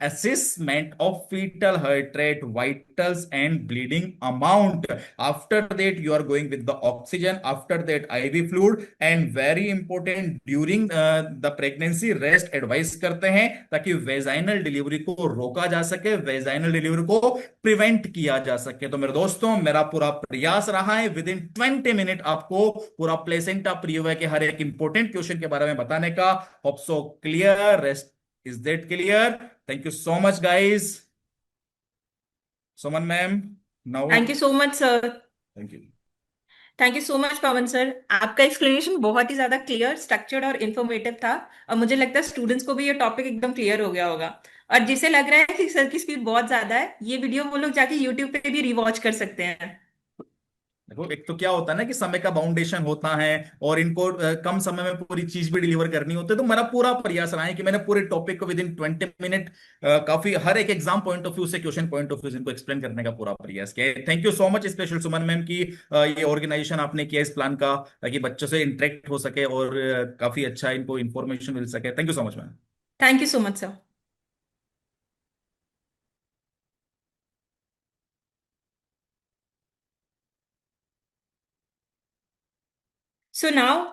assessment of foetal heart rate, vitals and bleeding amount. After that you are going with the oxygen, after that IV fluid, and very important during the pregnancy rest advice करते हैं ताकि vaginal delivery को रोका जा सके, vaginal delivery को prevent किया जा सके। तो मेरे दोस्तों मेरा पूरा प्रयास रहा है विद इन 20 मिनट आपको पूरा प्लेसेंटा प्रीविया के हर एक इंपॉर्टेंट क्वेश्चन के बारे में बताने का। Hope so clear, rest is that clear? Thank you so much guys. Suman ma'am now. Thank you so much sir. Thank you. Thank you so much Pawan sir, आपका explanation बहुत ही ज्यादा clear, structured और informative था। और मुझे लगता है students को भी ये टॉपिक एकदम क्लियर हो गया होगा। और जिसे लग रहा है कि सर की स्पीड बहुत ज्यादा है, ये वीडियो वो लोग जाके यूट्यूब पे भी रिवॉच कर सकते हैं। देखो एक तो क्या होता है ना कि समय का बाउंडेशन होता है और इनको कम समय में पूरी चीज भी डिलीवर करनी होती है, तो मेरा पूरा प्रयास रहा है कि मैंने पूरे टॉपिक को विद इन 20 मिनट काफी हर एक एग्जाम पॉइंट ऑफ व्यू से, क्वेश्चन पॉइंट ऑफ व्यू से इनको एक्सप्लेन करने का पूरा प्रयास किया है। Thank you so much special Suman ma'am की ये ऑर्गेनाइजेशन आपने किया इस प्लान का, ताकि बच्चों से इंटरेक्ट हो सके और काफी अच्छा इनको इन्फॉर्मेशन मिल सके। Thank you so much ma'am. Thank you so much sir. So now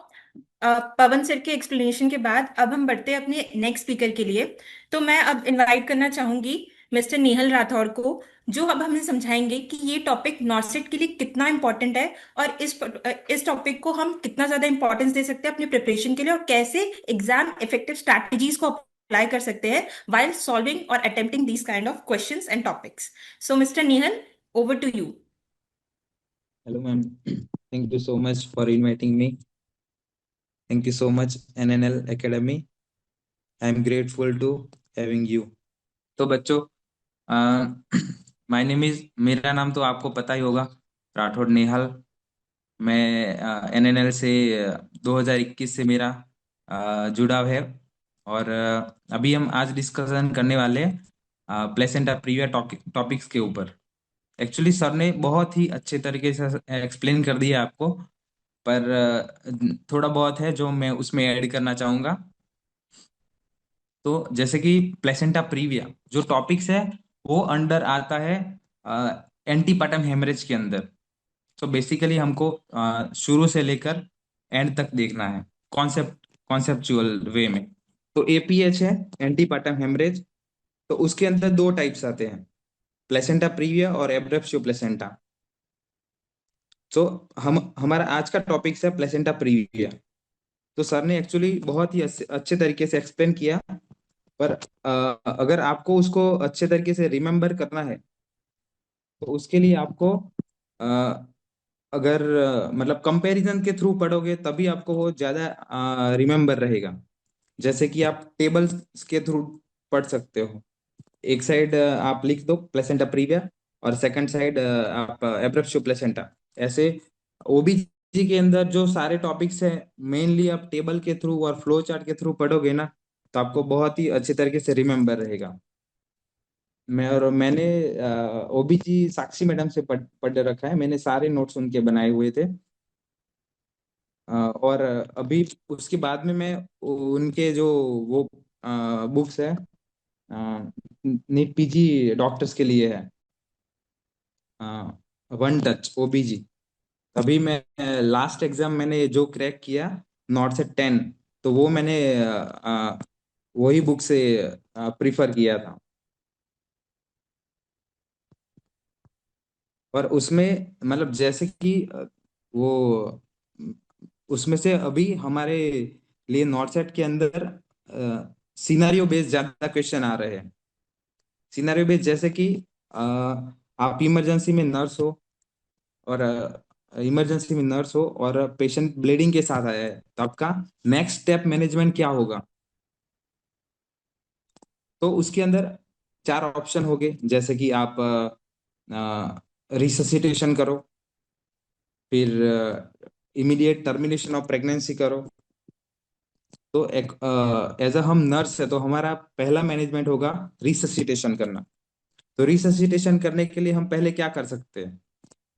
Pawan sir के एक्सप्लेनेशन के बाद अब हम बढ़ते हैं अपने नेक्स्ट स्पीकर के लिए। तो मैं अब इनवाइट करना चाहूंगी मिस्टर नेहल राठौड़ को, जो अब हमें समझाएंगे कि ये टॉपिक नॉर्सेट के लिए कितना इंपॉर्टेंट है और इस टॉपिक को हम कितना ज्यादा इंपॉर्टेंस दे सकते हैं अपने प्रिपरेशन के लिए, और कैसे एग्जाम इफेक्टिव स्ट्रैटेजीज को अप्लाई कर सकते हैं while solving or attempting these kind of questions and topics. So, Mr. Nihal, over to you. Hello, ma'am. Thank you so much for inviting me. Thank you so much, NNL Academy. I am grateful to having you. तो बच्चों, my name is, मेरा नाम तो आपको पता ही होगा, राठौड़ नेहल। मैं एनएनएल से 2021 से मेरा जुड़ाव है। और अभी हम आज डिस्कशन करने वाले हैं प्लेसेंटा प्रीविया टॉपिक्स के ऊपर। एक्चुअली सर ने बहुत ही अच्छे तरीके से एक्सप्लेन कर दिया आपको, पर थोड़ा बहुत है जो मैं उसमें ऐड करना चाहूँगा। तो जैसे कि प्लेसेंटा प्रीविया जो टॉपिक्स है वो अंडर आता है एंटीपार्टम हेमरेज के अंदर। तो बेसिकली हमको शुरू से लेकर एंड तक देखना है कॉन्सेप्चुअल वे में। तो एपीएच है एंटीपार्टम हेमरेज। तो उसके अंदर दो टाइप्स आते हैं, प्लेसेंटा प्रीविया और एब्रेप्शियो प्लेसेंटा। तो हमारा आज का टॉपिक है प्लेसेंटा प्रीविया। तो सर ने एक्चुअली बहुत ही अच्छे तरीके से एक्सप्लेन किया, पर अगर आपको उसको अच्छे तरीके से रिमेम्बर करना है तो उसके लिए आपको अ, अगर मतलब कंपैरिजन के थ्रू पढ़ोगे तभी आपको वो ज्यादा रिमेम्बर रहेगा। जैसे कि आप टेबल्स के थ्रू पढ़ सकते हो। एक साइड आप लिख दो प्लेसेंटा प्रीविया और सेकंड साइड आप एब्रेप्शियो प्लेसेंटा। ऐसे ओबीजी के अंदर जो सारे टॉपिक्स है मेनली आप टेबल के थ्रू और फ्लो चार्ट के थ्रू पढ़ोगे ना, तो आपको बहुत ही अच्छे तरीके से रिमेम्बर रहेगा। मैंने ओबीजी साक्षी मैडम से पढ़ रखा है, मैंने सारे नोट्स उनके बनाए हुए थे। और अभी उसके बाद में मैं उनके जो वो बुक्स है नीट पीजी डॉक्टर्स के लिए है, वन टच ओबीजी। अभी मैं लास्ट एग्जाम मैंने जो क्रैक किया नॉट से 10, तो वो मैंने वही बुक से प्रिफर किया था। और उसमें मतलब जैसे कि वो उसमें से अभी हमारे लिए नॉर्थ सेट के अंदर सिनारियो बेस्ड ज्यादा क्वेश्चन आ रहे हैं। सिनारियो बेस्ड जैसे कि आप इमरजेंसी में नर्स हो और पेशेंट ब्लीडिंग के साथ आया है, तो आपका नेक्स्ट स्टेप मैनेजमेंट क्या होगा। तो उसके अंदर चार ऑप्शन हो गए, जैसे कि आप रिससिटेशन करो, फिर इमीडिएट टर्मिनेशन ऑफ प्रेगनेंसी करो। तो एक एज अ हम नर्स है तो हमारा पहला मैनेजमेंट होगा रिससिटेशन करना। तो रिससिटेशन करने के लिए हम पहले क्या कर सकते हैं,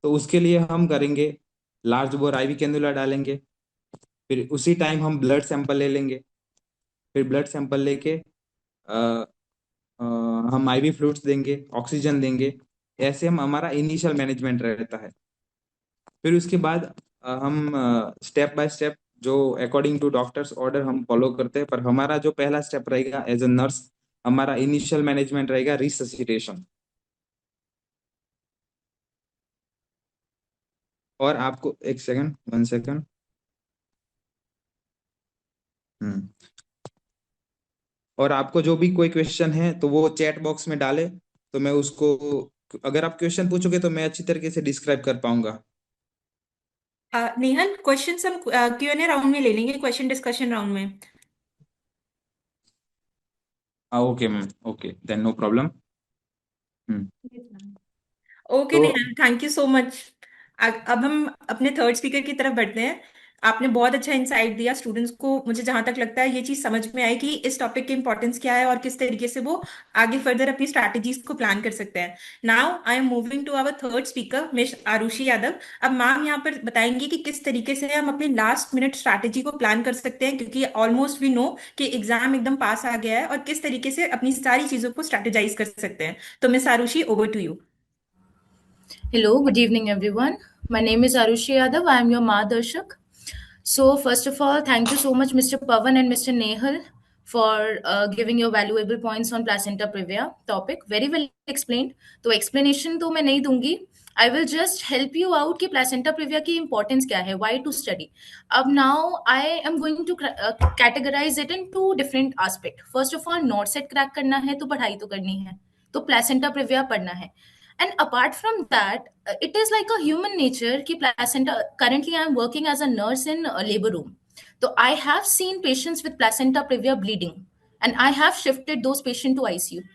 तो उसके लिए हम करेंगे लार्ज बोर आईवी कैनुला डालेंगे, फिर उसी टाइम हम ब्लड सैंपल ले लेंगे, फिर ब्लड सैंपल लेके अ, अ, हम आईवी फ्लूइड्स देंगे, ऑक्सीजन देंगे। ऐसे हम हमारा इनिशियल मैनेजमेंट रहता है। फिर उसके बाद हम स्टेप बाय स्टेप जो अकॉर्डिंग टू डॉक्टर्स ऑर्डर हम फॉलो करते हैं, पर हमारा जो पहला स्टेप रहेगा एज अ नर्स, हमारा इनिशियल मैनेजमेंट रहेगा रिससिटेशन। और आपको एक सेकंड, 1 सेकंड। हम्म। और आपको जो भी कोई क्वेश्चन है तो वो चैट बॉक्स में डाले, तो मैं उसको, अगर आप क्वेश्चन पूछोगे तो मैं अच्छी तरीके से डिस्क्राइब कर पाऊंगा। नेहल, क्वेश्चन हम Q&A राउंड में ले लेंगे, क्वेश्चन डिस्कशन राउंड में। Okay ma'am, okay then no problem. Hmm. Okay तो Neha, thank you so much. अब हम अपने थर्ड स्पीकर की तरफ बढ़ते हैं। आपने बहुत अच्छा इंसाइट दिया स्टूडेंट्स को। मुझे जहां तक लगता है ये चीज समझ में आई कि इस टॉपिक की इंपॉर्टेंस क्या है और किस तरीके से वो आगे फर्दर अपनी स्ट्रैटेजीज को प्लान कर सकते हैं। Now I am moving to our third speaker miss Arushi Yadav. अब मैम यहाँ पर बताएंगे कि किस तरीके से हम अपनी लास्ट मिनट स्ट्रैटेजी को प्लान कर सकते हैं, क्योंकि ऑलमोस्ट वी नो कि एग्जाम एकदम पास आ गया है, और किस तरीके से अपनी सारी चीजों को स्ट्रैटेजाइज कर सकते हैं। तो miss Arushi, over to you. Hello, good evening, everyone. My name is Arushi Yadav. I am your Margdarshak. So, first of all, thank you so much, Mr. Pavan and Mr. Nehal, for giving your valuable points on placenta previa topic. Very well explained. तो explanation तो मैं नहीं दूंगी. I will just help you out कि placenta previa की importance क्या है, why to study. अब now I am going to categorize it in two different aspect. First of all, not set crack करना है तो पढ़ाई तो करनी है, तो placenta previa पढ़ना है. And apart from that, it is like a human nature कि placenta, currently I am working as a nurse in a labor room. So I have seen patients with placenta previa bleeding and I have shifted those patients to ICU.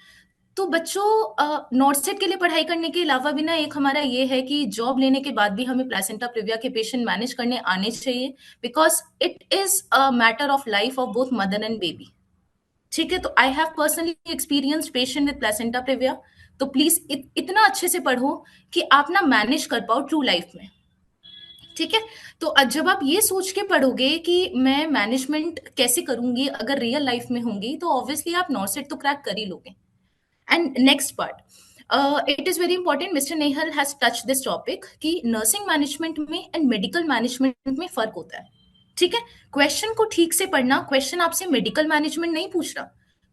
तो बच्चों नॉर्सेट के लिए पढ़ाई करने के अलावा भी ना एक हमारा ये है कि जॉब लेने के बाद भी हमें प्लेसेंटा प्रिविया के पेशेंट मैनेज करने आने चाहिए, because it is a matter of life of both mother and baby. ठीक है, तो I have personally experienced patient with placenta praevia. तो प्लीज इतना अच्छे से पढ़ो कि आप ना मैनेज कर पाओ ट्रू लाइफ में। ठीक है, तो जब आप ये सोच के पढ़ोगे कि मैं मैनेजमेंट कैसे करूंगी अगर रियल लाइफ में होंगी, तो ऑब्वियसली आप नॉर्सेट तो क्रैक कर ही लोगे। And next part, it is very important. Mr. Nehal has touched this topic कि नर्सिंग मैनेजमेंट में एंड मेडिकल मैनेजमेंट में फर्क होता है। ठीक है, क्वेश्चन को ठीक से पढ़ना। क्वेश्चन आपसे मेडिकल मैनेजमेंट नहीं पूछ रहा,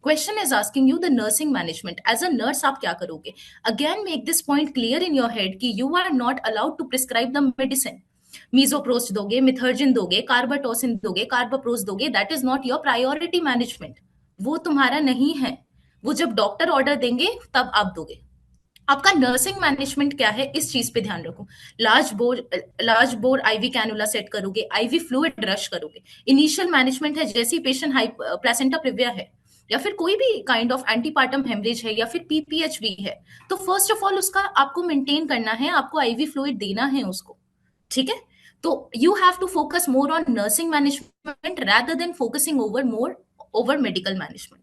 question is asking you the nursing management. As a nurse आप क्या करोगे? Again make this point clear in your head कि you are not allowed to prescribe the medicine. Misoprost दोगे, मिथर्जिन दोगे, कार्बाटोसिन दोगे, कार्बाप्रोस दोगे, that is not your priority management. वो तुम्हारा नहीं है, वो जब डॉक्टर ऑर्डर देंगे तब आप दोगे। आपका नर्सिंग मैनेजमेंट क्या है, इस चीज पे ध्यान रखो। Large bore IV cannula set करोगे, आईवी फ्लूइड रश करोगे। इनिशियल मैनेजमेंट है, जैसे पेशेंट प्लेसेंटा प्रिविया है या फिर कोई भी काइंड ऑफ एंटीपार्टम हेमरेज है या फिर पीपीएचवी है, तो फर्स्ट ऑफ ऑल उसका आपको मेंटेन करना है, आपको आईवी फ्लूइड देना है उसको। ठीक है, तो you have to focus more on nursing management rather than focusing over medical management.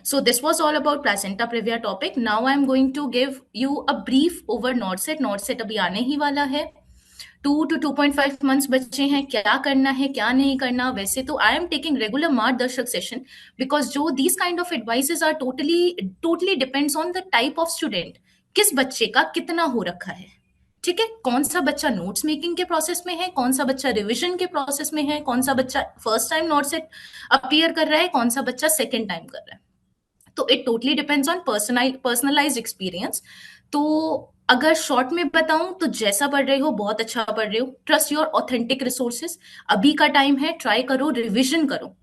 So this was all about placenta previa topic. Now I am going to give you a brief over NORCET. NORCET अभी आने ही वाला है, 2 to 2.5 months बच्चे हैं। क्या करना है क्या नहीं करना, वैसे तो I am taking regular Margdarshak session, because जो these kind of advices are totally depends on the type of student, किस बच्चे का कितना हो रखा है। ठीक है, कौन सा बच्चा नोट्स मेकिंग के प्रोसेस में है, कौन सा बच्चा रिविजन के प्रोसेस में है, कौन सा बच्चा फर्स्ट टाइम नॉर्सेट अपीयर कर रहा है, कौन सा बच्चा सेकेंड टाइम कर रहा है। तो it totally depends on personalised experience. तो अगर शॉर्ट में बताऊं तो जैसा पढ़ रहे हो बहुत अच्छा पढ़ रहे हो, ट्रस्ट योर ऑथेंटिक रिसोर्सेज। अभी का टाइम है, ट्राई करो, रिविजन करो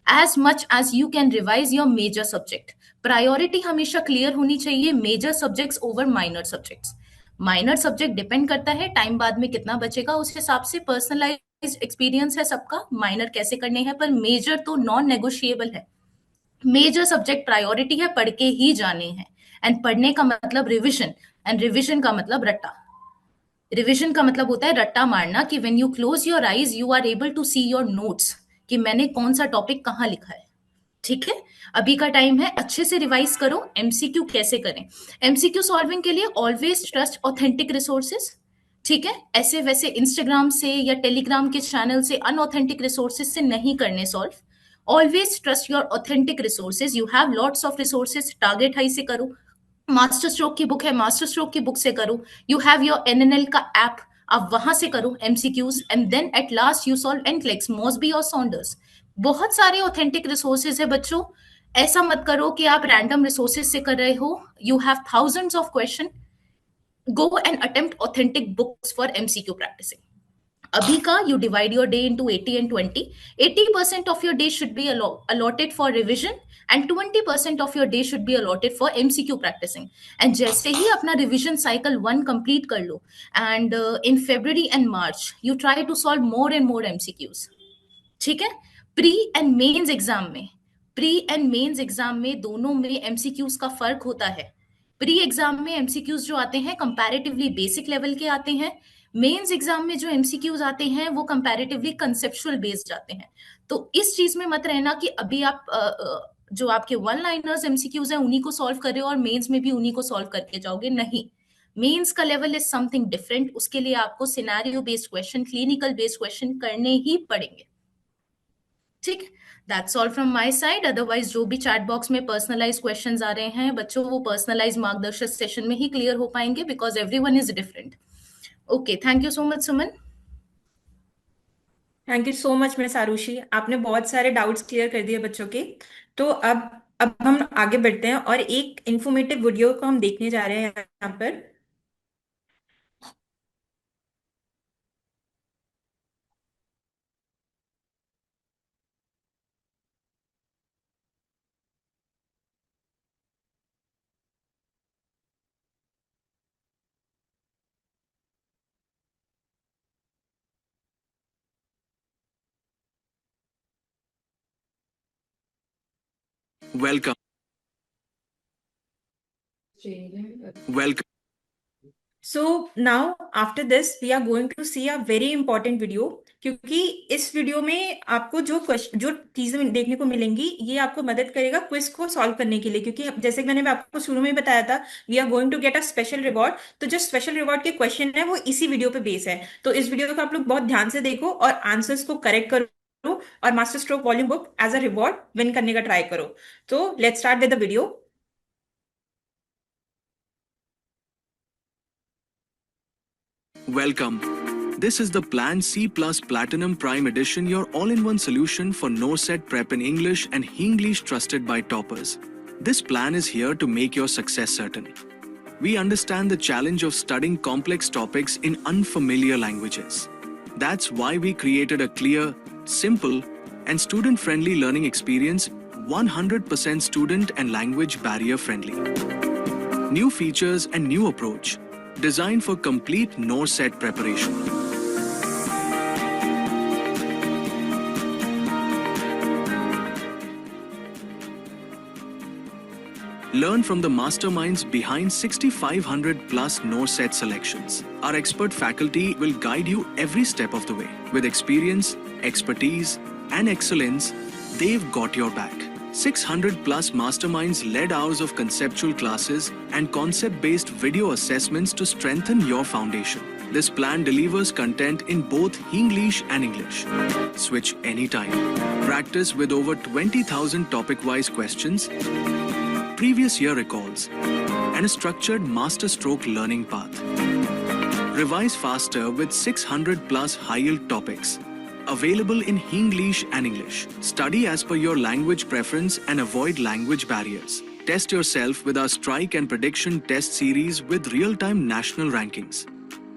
as much as you can revise your major subject. Priority हमेशा क्लियर होनी चाहिए, major subjects over minor subjects. Minor subject depend करता है टाइम बाद में कितना बचेगा, उस हिसाब से पर्सनलाइज एक्सपीरियंस है सबका, माइनर कैसे करने हैं, पर मेजर तो नॉन नेगोशिएबल है। मेजर सब्जेक्ट प्रायोरिटी है, पढ़ के ही जाने हैं। एंड पढ़ने का मतलब रिविजन, एंड रिविजन का मतलब रट्टा। रिविजन का मतलब होता है रट्टा मारना, कि when you close your eyes you are able to see your notes कि मैंने कौन सा टॉपिक कहाँ लिखा है। ठीक है, अभी का टाइम है, अच्छे से रिवाइज करो। एमसीक्यू कैसे करें? एमसीक्यू सॉल्विंग के लिए ऑलवेज ट्रस्ट ऑथेंटिक रिसोर्सेज। ठीक है, ऐसे वैसे इंस्टाग्राम से या टेलीग्राम के चैनल से अनऑथेंटिक रिसोर्सेज से नहीं करने solve. Always trust your authentic resources. You have lots of resources, target high से करो, मास्टर स्ट्रोक की बुक है, मास्टर स्ट्रोक की बुक से करो, यू हैव योर एनएनएल का ऐप, आप वहां से करो MCQs, and then at last you solve NCLEX, Mosby और सॉन्डर्स। बहुत सारे ऑथेंटिक रिसोर्सेज है बच्चों। ऐसा मत करो कि आप रैंडम रिसोर्सेज से कर रहे हो। You have thousands of question, go and attempt authentic books for MCQ practicing. अभी का you divide your day into 80 and 20. 80% of your day should be allotted for revision and 20% of your day should be allotted for MCQ practicing. And जैसे ही अपना revision cycle 1 complete कर लो, and in February and March you try to solve more and more MCQs. ठीक है, pre and mains exam में, pre and mains exam में दोनों में MCQs का फर्क होता है। प्री एग्जाम में एमसीक्यूज जो आते हैं कंपैरेटिवली बेसिक लेवल के आते हैं, मेंस एग्जाम में जो एमसीक्यूज आते हैं वो कंपैरेटिवली कंसेप्चुअल बेस्ड आते हैं। तो इस चीज में मत रहना कि अभी आप जो आपके वन लाइनर्स एमसीक्यूज हैं उन्हीं को सॉल्व कर रहे हो और मेंस में भी उन्हीं को सॉल्व करके जाओगे, नहीं। मेंस का लेवल इज समथिंग डिफरेंट, उसके लिए आपको scenario based question, clinical based question करने ही पड़ेंगे। ठीक, that's all from my side. Otherwise जो भी चैट बॉक्स में पर्सनलाइज क्वेश्चंस आ रहे हैं बच्चों, वो पर्सनलाइज मार्गदर्शक सेशन में ही क्लियर हो पाएंगे, because everyone is different. Okay, thank you so much Suman. Thank you so much miss Arushi, आपने बहुत सारे डाउट्स क्लियर कर दिए बच्चों के। तो अब हम आगे बढ़ते हैं और एक इंफॉर्मेटिव वीडियो को हम देखने जा रहे हैं यहाँ पर। Welcome. Welcome. So now after this we are going to see a very important video, क्योंकि इस वीडियो में आपको जो चीजें देखने को मिलेंगी ये आपको मदद करेगा क्विज को सॉल्व करने के लिए, क्योंकि जैसे कि मैंने आपको शुरू में ही बताया था we are going to get a special reward. तो जो स्पेशल रिवॉर्ड के क्वेश्चन है वो इसी वीडियो पे बेस है। तो इस वीडियो को आप लोग बहुत ध्यान से देखो और आंसर्स को करेक्ट करो और master stroke volume book as a reward win करने का ट्राई करो। तो let's start with the video. Welcome. This is the Plan C Plus Platinum Prime Edition, your all-in-one solution for NORCET prep in English and Hinglish trusted by toppers. This plan is here to make your success certain. We understand the challenge of studying complex topics in unfamiliar languages. That's why we created a clear, simple, and student-friendly learning experience, 100% student and language barrier friendly. New features and new approach, designed for complete NORCET preparation. Learn from the masterminds behind 6,500 plus NORCET selections. Our expert faculty will guide you every step of the way. With experience, expertise, and excellence, they've got your back. 600 plus masterminds led hours of conceptual classes and concept-based video assessments to strengthen your foundation. This plan delivers content in both Hinglish and English. Switch anytime. Practice with over 20,000 topic-wise questions, previous year recalls, and a structured master stroke learning path. Revise faster with 600 plus high-yield topics. Available in Hinglish and English. Study as per your language preference and avoid language barriers. Test yourself with our Strike and Prediction test series with real-time national rankings.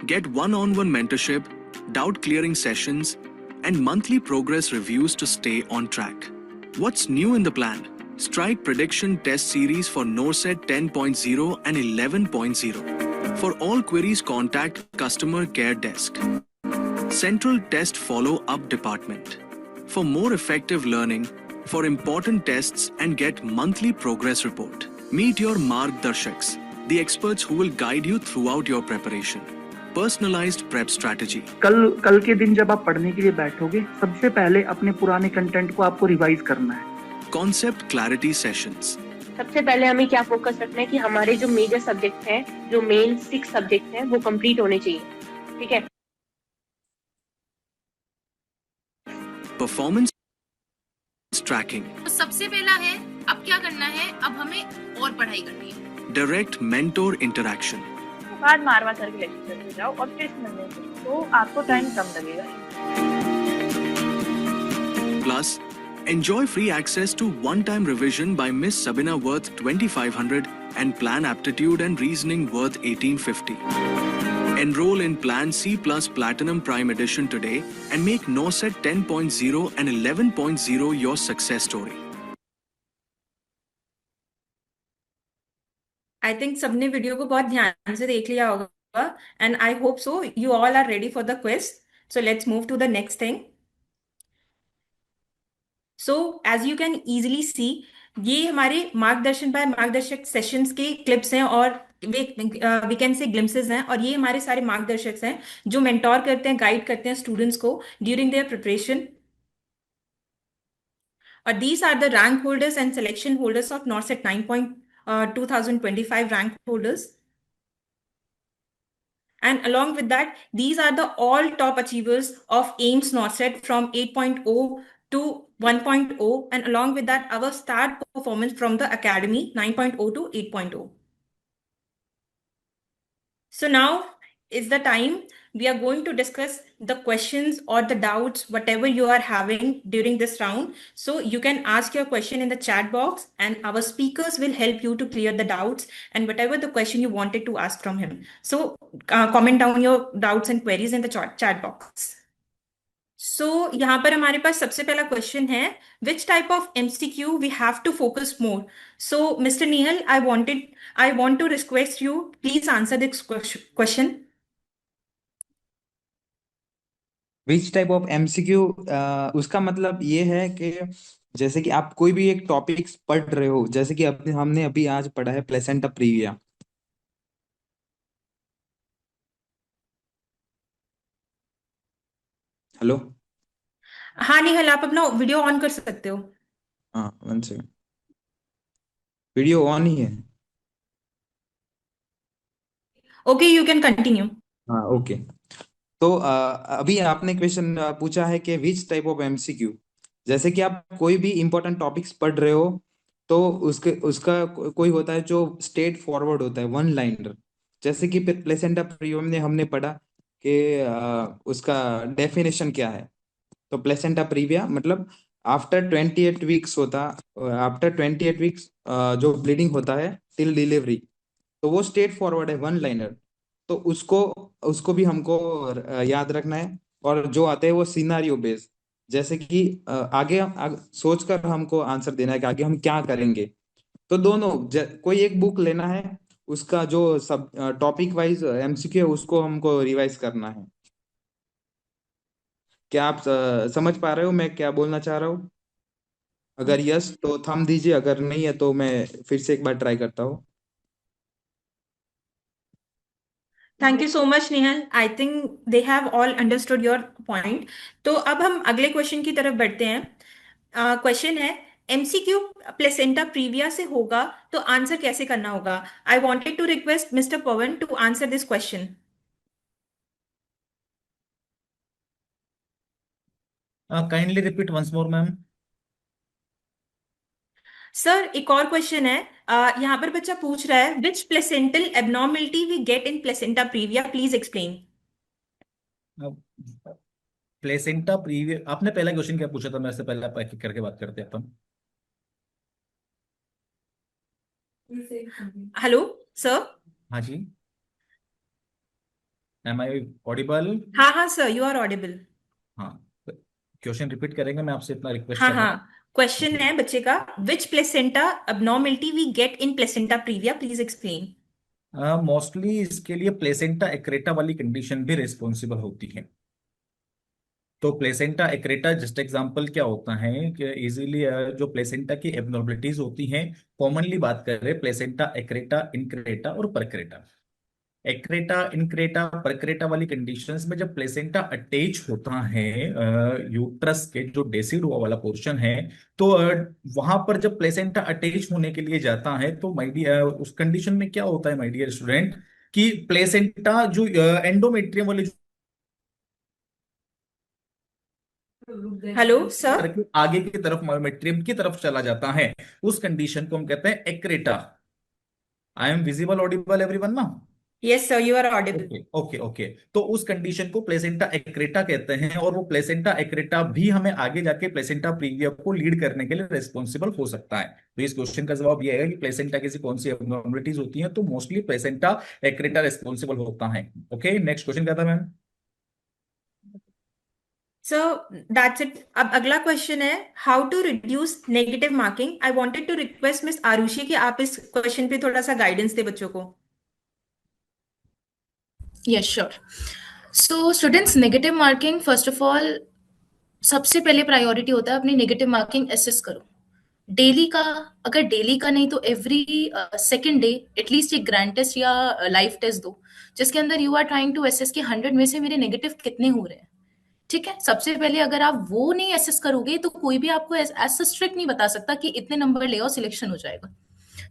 Get one-on-one mentorship, doubt-clearing sessions, and monthly progress reviews to stay on track. What's new in the plan? Strike Prediction test series for NORCET 10.0 and 11.0. For all queries, contact Customer Care Desk. Central Test Follow-Up Department. For more effective learning, for important tests and get monthly progress report. Meet your Margdarshaks, the experts who will guide you throughout your preparation. Personalized prep strategy. कल के दिन जब आप पढ़ने के लिए बैठोगे सबसे पहले अपने पुराने कंटेंट को आपको रिवाइज करना है। Concept Clarity Sessions. सबसे पहले हमें क्या फोकस रखना है कि हमारे जो मेजर सब्जेक्ट हैं, जो मेन 6 सब्जेक्ट हैं, वो कंप्लीट होने चाहिए। ठीक है। Performance tracking. तो सबसे पहला है अब क्या करना है, अब हमें और पढ़ाई करनी है। Direct mentor interaction. बाद मारवा करके लेक्चर करते जाओ और टेस्ट मिलने से तो आपको टाइम कम लगेगा। Plus, enjoy free access to one-time revision by Miss Sabina worth 2,500 and Plan Aptitude and Reasoning worth 1,850. Enroll in Plan C Plus Platinum Prime Edition today and make NORCET 10.0 and 11.0 your success story. I think सबने video को बहुत ध्यान से देख लिया होगा and I hope so you all are ready for the quiz. So let's move to the next thing. So as you can easily see ये हमारे मार्गदर्शक सेशंस के क्लिप्स हैं और वी कैन से ग्लिम्सेस हैं, और ये हमारे सारे मार्गदर्शक हैं जो मेंटोर करते हैं, गाइड करते हैं स्टूडेंट्स को ड्यूरिंग देयर प्रिपरेशन। और these are the rank holders and selection holders of NORCET 2025 rank holders. And along with that, these are the all top achievers of AIMS NORCET from 8.0 to 1.0, and along with that, our star performance from the academy 9.0 to 8.0. So now is the time we are going to discuss the questions or the doubts, whatever you are having during this round. So you can ask your question in the chat box and our speakers will help you to clear the doubts and whatever the question you wanted to ask from him. So comment down your doubts and queries in the chat box. So यहाँ पर हमारे पास सबसे पहला question है, which type of MCQ we have to focus more? So Mr. Nehal, I want to request you, please answer this question. Which type of MCQ, उसका मतलब ये है कि जैसे कि आप कोई भी एक टॉपिक पढ़ रहे हो, जैसे कि हमने अभी आज पढ़ा है प्लेसेंटा प्रीविया, हेलो। हाँ निहल, आप अपना वीडियो ऑन कर सकते हो। हाँ, 1 सेकंड, वीडियो ऑन ही है। Okay, you can continue. हाँ, ओके। तो अभी आपने क्वेश्चन पूछा है कि विच टाइप ऑफ एमसीक्यू। जैसे कि आप कोई भी इंपॉर्टेंट टॉपिक्स पढ़ रहे हो, तो उसके उसका कोई होता है जो स्ट्रेट फॉरवर्ड होता है, वन लाइनर। जैसे कि प्लेसेंटा प्रिवियम ने हमने पढ़ा कि उसका डेफिनेशन क्या है। तो प्लेसेंटा प्रीविया मतलब आफ्टर 28 वीक्स होता, आफ्टर 28 वीक्स जो ब्लीडिंग होता है टिल डिलीवरी, तो वो स्ट्रेट फॉरवर्ड है, वन लाइनर। तो उसको उसको भी हमको याद रखना है। और जो आते हैं वो सिनारियो बेस्ड, जैसे कि सोचकर हमको आंसर देना है कि आगे हम क्या करेंगे। तो दोनों कोई एक बुक लेना है, उसका जो सब टॉपिक वाइज एमसीक्यू है उसको हमको रिवाइज करना है। क्या आप समझ पा रहे हो मैं क्या बोलना चाह रहा हूँ? अगर यस तो थम दीजिए, अगर नहीं है तो मैं फिर से एक बार ट्राई करता हूँ। Thank you so much निहल, I think they have all understood your point. तो अब हम अगले क्वेश्चन की तरफ बढ़ते हैं। क्वेश्चन है, एमसीक्यू प्लेसेंटा प्रीविया से होगा तो आंसर कैसे करना होगा? I wanted to request mister Pawan to answer this question. Kindly repeat once more ma'am. Sir एक और क्वेश्चन है। यहाँ पर बच्चा पूछ रहा है, which placental abnormality we get in placenta previa, please explain. Placenta previous, आपने पहला क्वेश्चन क्या पूछा था? मेरे से पहले आप एक एक करके बात करते हैं अपन। Hello sir. हाँ जी, एम आई ऑडिबल? हाँ हाँ सर, यू आर ऑडिबल। हाँ, क्वेश्चन रिपीट करेंगे, मैं आपसे इतना रिक्वेस्ट हाँ कर रहा हाँ, क्वेश्चन है बच्चे का, which placenta abnormality we get in placenta previa, please explain. Hmm. Mostly इसके लिए प्लेसेंटा एक्रेटा वाली कंडीशन भी रिस्पॉन्सिबल होती है। तो प्लेसेंटा एक्रेटा जस्ट एग्जांपल क्या होता है कि इजीली जो प्लेसेंटा की एबनॉर्मलिटीज होती हैं, कॉमनली बात कर रहे हैं प्लेसेंटा एक्रेटा, इनक्रेटा और परक्रेटा। एक्रेटा, इनक्रेटा, परक्रेटा वाली कंडीशंस में जब प्लेसेंटा अटैच होता है यूट्रस के जो डेसिडुआ वाला पोर्शन है, तो वहां पर जब प्लेसेंटा अटैच होने के लिए जाता है तो माय डियर उस कंडीशन में क्या होता है माय डियर स्टूडेंट, कि प्लेसेंटा जो एंडोमेट्रियम वाले हेलो सर। करके आगे की तरफ मायोमेट्रियम की तरफ चला जाता है, उस कंडीशन को हम कहते हैं accreta. I am visible audible everyone ना? Yes sir, you are audible. Okay okay okay. तो उस कंडीशन को प्लेसेंटा एक्रेटा कहते हैं, और वो प्लेसेंटा एक्रेटा भी हमें आगे जाके प्लेसेंटा प्रीविया को लीड करने के लिए रिस्पॉन्सिबल हो सकता है। तो इस क्वेश्चन का जवाब ये है कि प्लेसेंटा की कौन सी एबनॉर्मलिटीज होती हैं, तो मोस्टली प्लेसेंटा एक्रेटा रिस्पॉन्सिबल होता है। ओके, नेक्स्ट क्वेश्चन क्या था मैम? So that's it. अब अगला क्वेश्चन है, how to reduce negative marking. I wanted to request miss Arushi कि आप इस क्वेश्चन पे थोड़ा सा गाइडेंस दे बच्चों को। Yes sure. So students, negative marking first of all सबसे पहले प्रायोरिटी होता है अपनी नेगेटिव मार्किंग एसेस करो डेली का। अगर डेली का नहीं तो एवरी सेकेंड डे एटलीस्ट एक ग्रैंड टेस्ट या लाइव टेस्ट दो, जिसके अंदर you are trying to assess कि 100 में से मेरे नेगेटिव कितने हो रहे हैं। ठीक है, सबसे पहले अगर आप वो नहीं एसेस करोगे तो कोई भी आपको ऐसा स्ट्रिक्ट नहीं बता सकता कि इतने नंबर ले आओ सिलेक्शन हो जाएगा।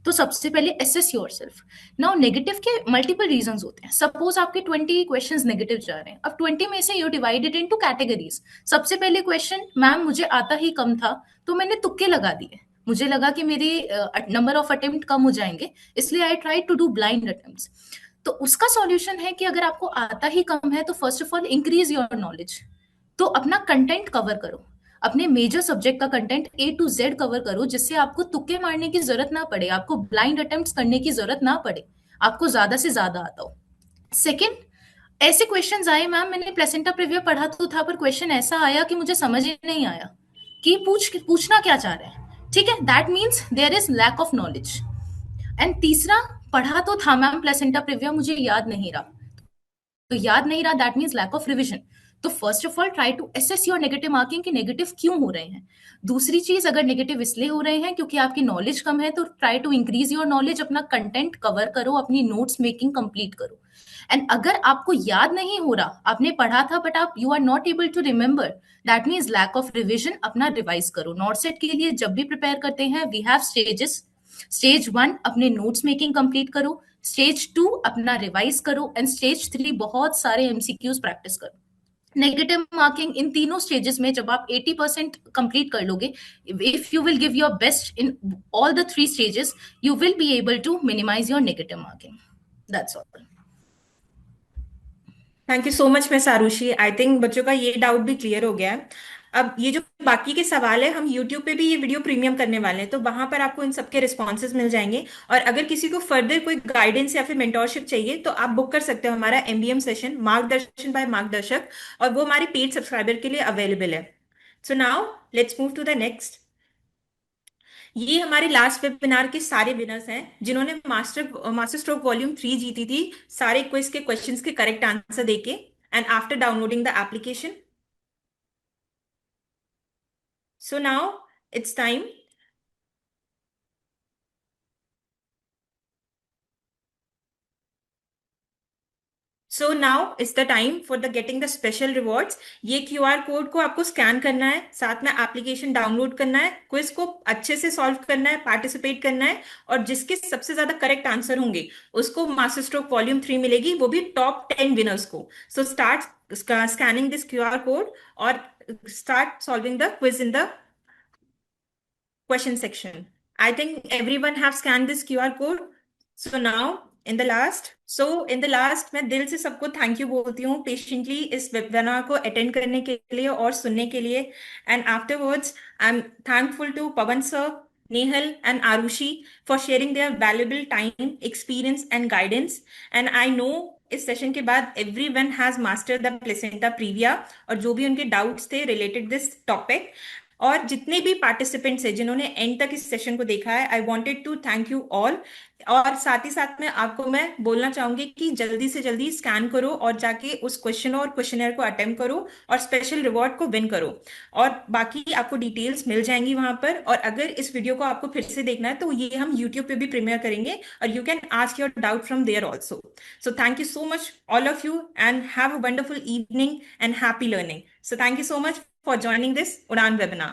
तो सबसे पहले एसेस योरसेल्फ। नाउ नेगेटिव के मल्टीपल रीजंस होते हैं। सपोज आपके 20 क्वेश्चंस नेगेटिव जा रहे हैं, अब 20 में से यू डिवाइडेड इनटू कैटेगरीज। सबसे पहले क्वेश्चन, मैम मुझे आता ही कम था तो मैंने तुक्के लगा दिए, मुझे लगा कि मेरे नंबर ऑफ अटेम्प्ट कम हो जाएंगे, इसलिए I try to do blind attempts. तो उसका सॉल्यूशन है कि अगर आपको आता ही कम है तो first of all increase your knowledge. तो अपना कंटेंट कवर करो, अपने मेजर सब्जेक्ट का content A to Z cover करो, जिससे आपको तुक्के मारने की जरूरत ना पड़े, आपको ब्लाइंड अटेम्प्ट्स करने की जरूरत ना पड़े, आपको ज्यादा से ज्यादा आता हो। सेकंड, ऐसे क्वेश्चंस आए, मैम मैंने प्लेसेंटा प्रीविया पढ़ा तो था पर क्वेश्चन ऐसा आया कि मुझे समझ ही नहीं आया कि पूछना क्या चाह रहे हैं। ठीक है, that means there is lack of knowledge. And तीसरा, पढ़ा तो था मैम प्लेसेंटा प्रीविया, मुझे याद नहीं रहा, तो याद नहीं रहा that means lack of revision. तो first of all try to assess your negative marking कि नेगेटिव क्यों हो रहे हैं। दूसरी चीज, अगर नेगेटिव इसलिए हो रहे हैं क्योंकि आपकी नॉलेज कम है, तो try to increase your knowledge, अपना कंटेंट कवर करो, अपनी नोट्स मेकिंग कंप्लीट करो। एंड अगर आपको याद नहीं हो रहा, आपने पढ़ा था बट आप you are not able to remember, that means lack of revision, अपना रिवाइज करो। नॉट सेट के लिए जब भी प्रिपेयर करते हैं वी हैव स्टेजेस। स्टेज 1 अपने नोट्स मेकिंग कंप्लीट करो, स्टेज 2 अपना रिवाइज करो, एंड स्टेज 3 बहुत सारे एमसीक्यूज प्रैक्टिस करो। नेगेटिव मार्किंग इन तीनों स्टेजेस में जब आप 80% कंप्लीट कर लोगे, if you will give your best in all the 3 stages, you will be able to minimise your negative marking. That's all. Thank you so much miss Arushi. I think बच्चों का ये डाउट भी clear हो गया है। अब ये जो बाकी के सवाल है, हम यूट्यूब पे भी ये वीडियो प्रीमियम करने वाले हैं, तो वहां पर आपको इन सबके रिस्पॉन्सेज मिल जाएंगे। और अगर किसी को फर्दर कोई गाइडेंस या फिर मेंटोरशिप चाहिए तो आप बुक कर सकते हो हमारा एमबीएम सेशन, मार्गदर्शन बाय मार्गदर्शक, और वो हमारी पेड सब्सक्राइबर के लिए अवेलेबल है। So now let's move to the next. ये हमारे लास्ट वेबिनार के सारे विनर्स हैं जिन्होंने मास्टर स्ट्रोक वॉल्यूम 3 जीती थी, सारे क्विज के क्वेश्चंस के करेक्ट आंसर देके, and after downloading the application. So now it's time. So now is the time for the getting the special rewards. ये क्यूआर कोड को आपको स्कैन करना है, साथ में एप्लीकेशन डाउनलोड करना है, क्विज को अच्छे से सॉल्व करना है, पार्टिसिपेट करना है, और जिसके सबसे ज्यादा करेक्ट आंसर होंगे उसको मास्टर स्ट्रोक वॉल्यूम 3 मिलेगी, वो भी टॉप 10 विनर्स को। So start scanning this QR code और start solving the quiz in the question section. I think everyone have scanned this QR code. So now in the last मैं दिल से सबको thank you बोलती हूँ patiently इस webinar को attend करने के लिए और सुनने के लिए। And afterwards I am thankful to Pawan sir, Nehal and Arushi for sharing their valuable time, experience and guidance. And I know इस सेशन के बाद everyone has mastered the placenta previa और जो भी उनके डाउट्स थे related this topic। और जितने भी पार्टिसिपेंट्स हैं जिन्होंने एंड तक इस सेशन को देखा है, I wanted to thank you all. और साथ ही साथ में आपको मैं बोलना चाहूंगी कि जल्दी से जल्दी स्कैन करो और जाके उस क्वेश्चन और क्वेश्चनर को अटेम्प्ट करो और स्पेशल रिवॉर्ड को विन करो। और बाकी आपको डिटेल्स मिल जाएंगी वहां पर। और अगर इस वीडियो को आपको फिर से देखना है तो ये हम यूट्यूब पे भी प्रीमियर करेंगे और you can ask your doubt from there also. So thank you so much all of you and have a wonderful evening and happy learning. So thank you so much for joining this Udan webinar.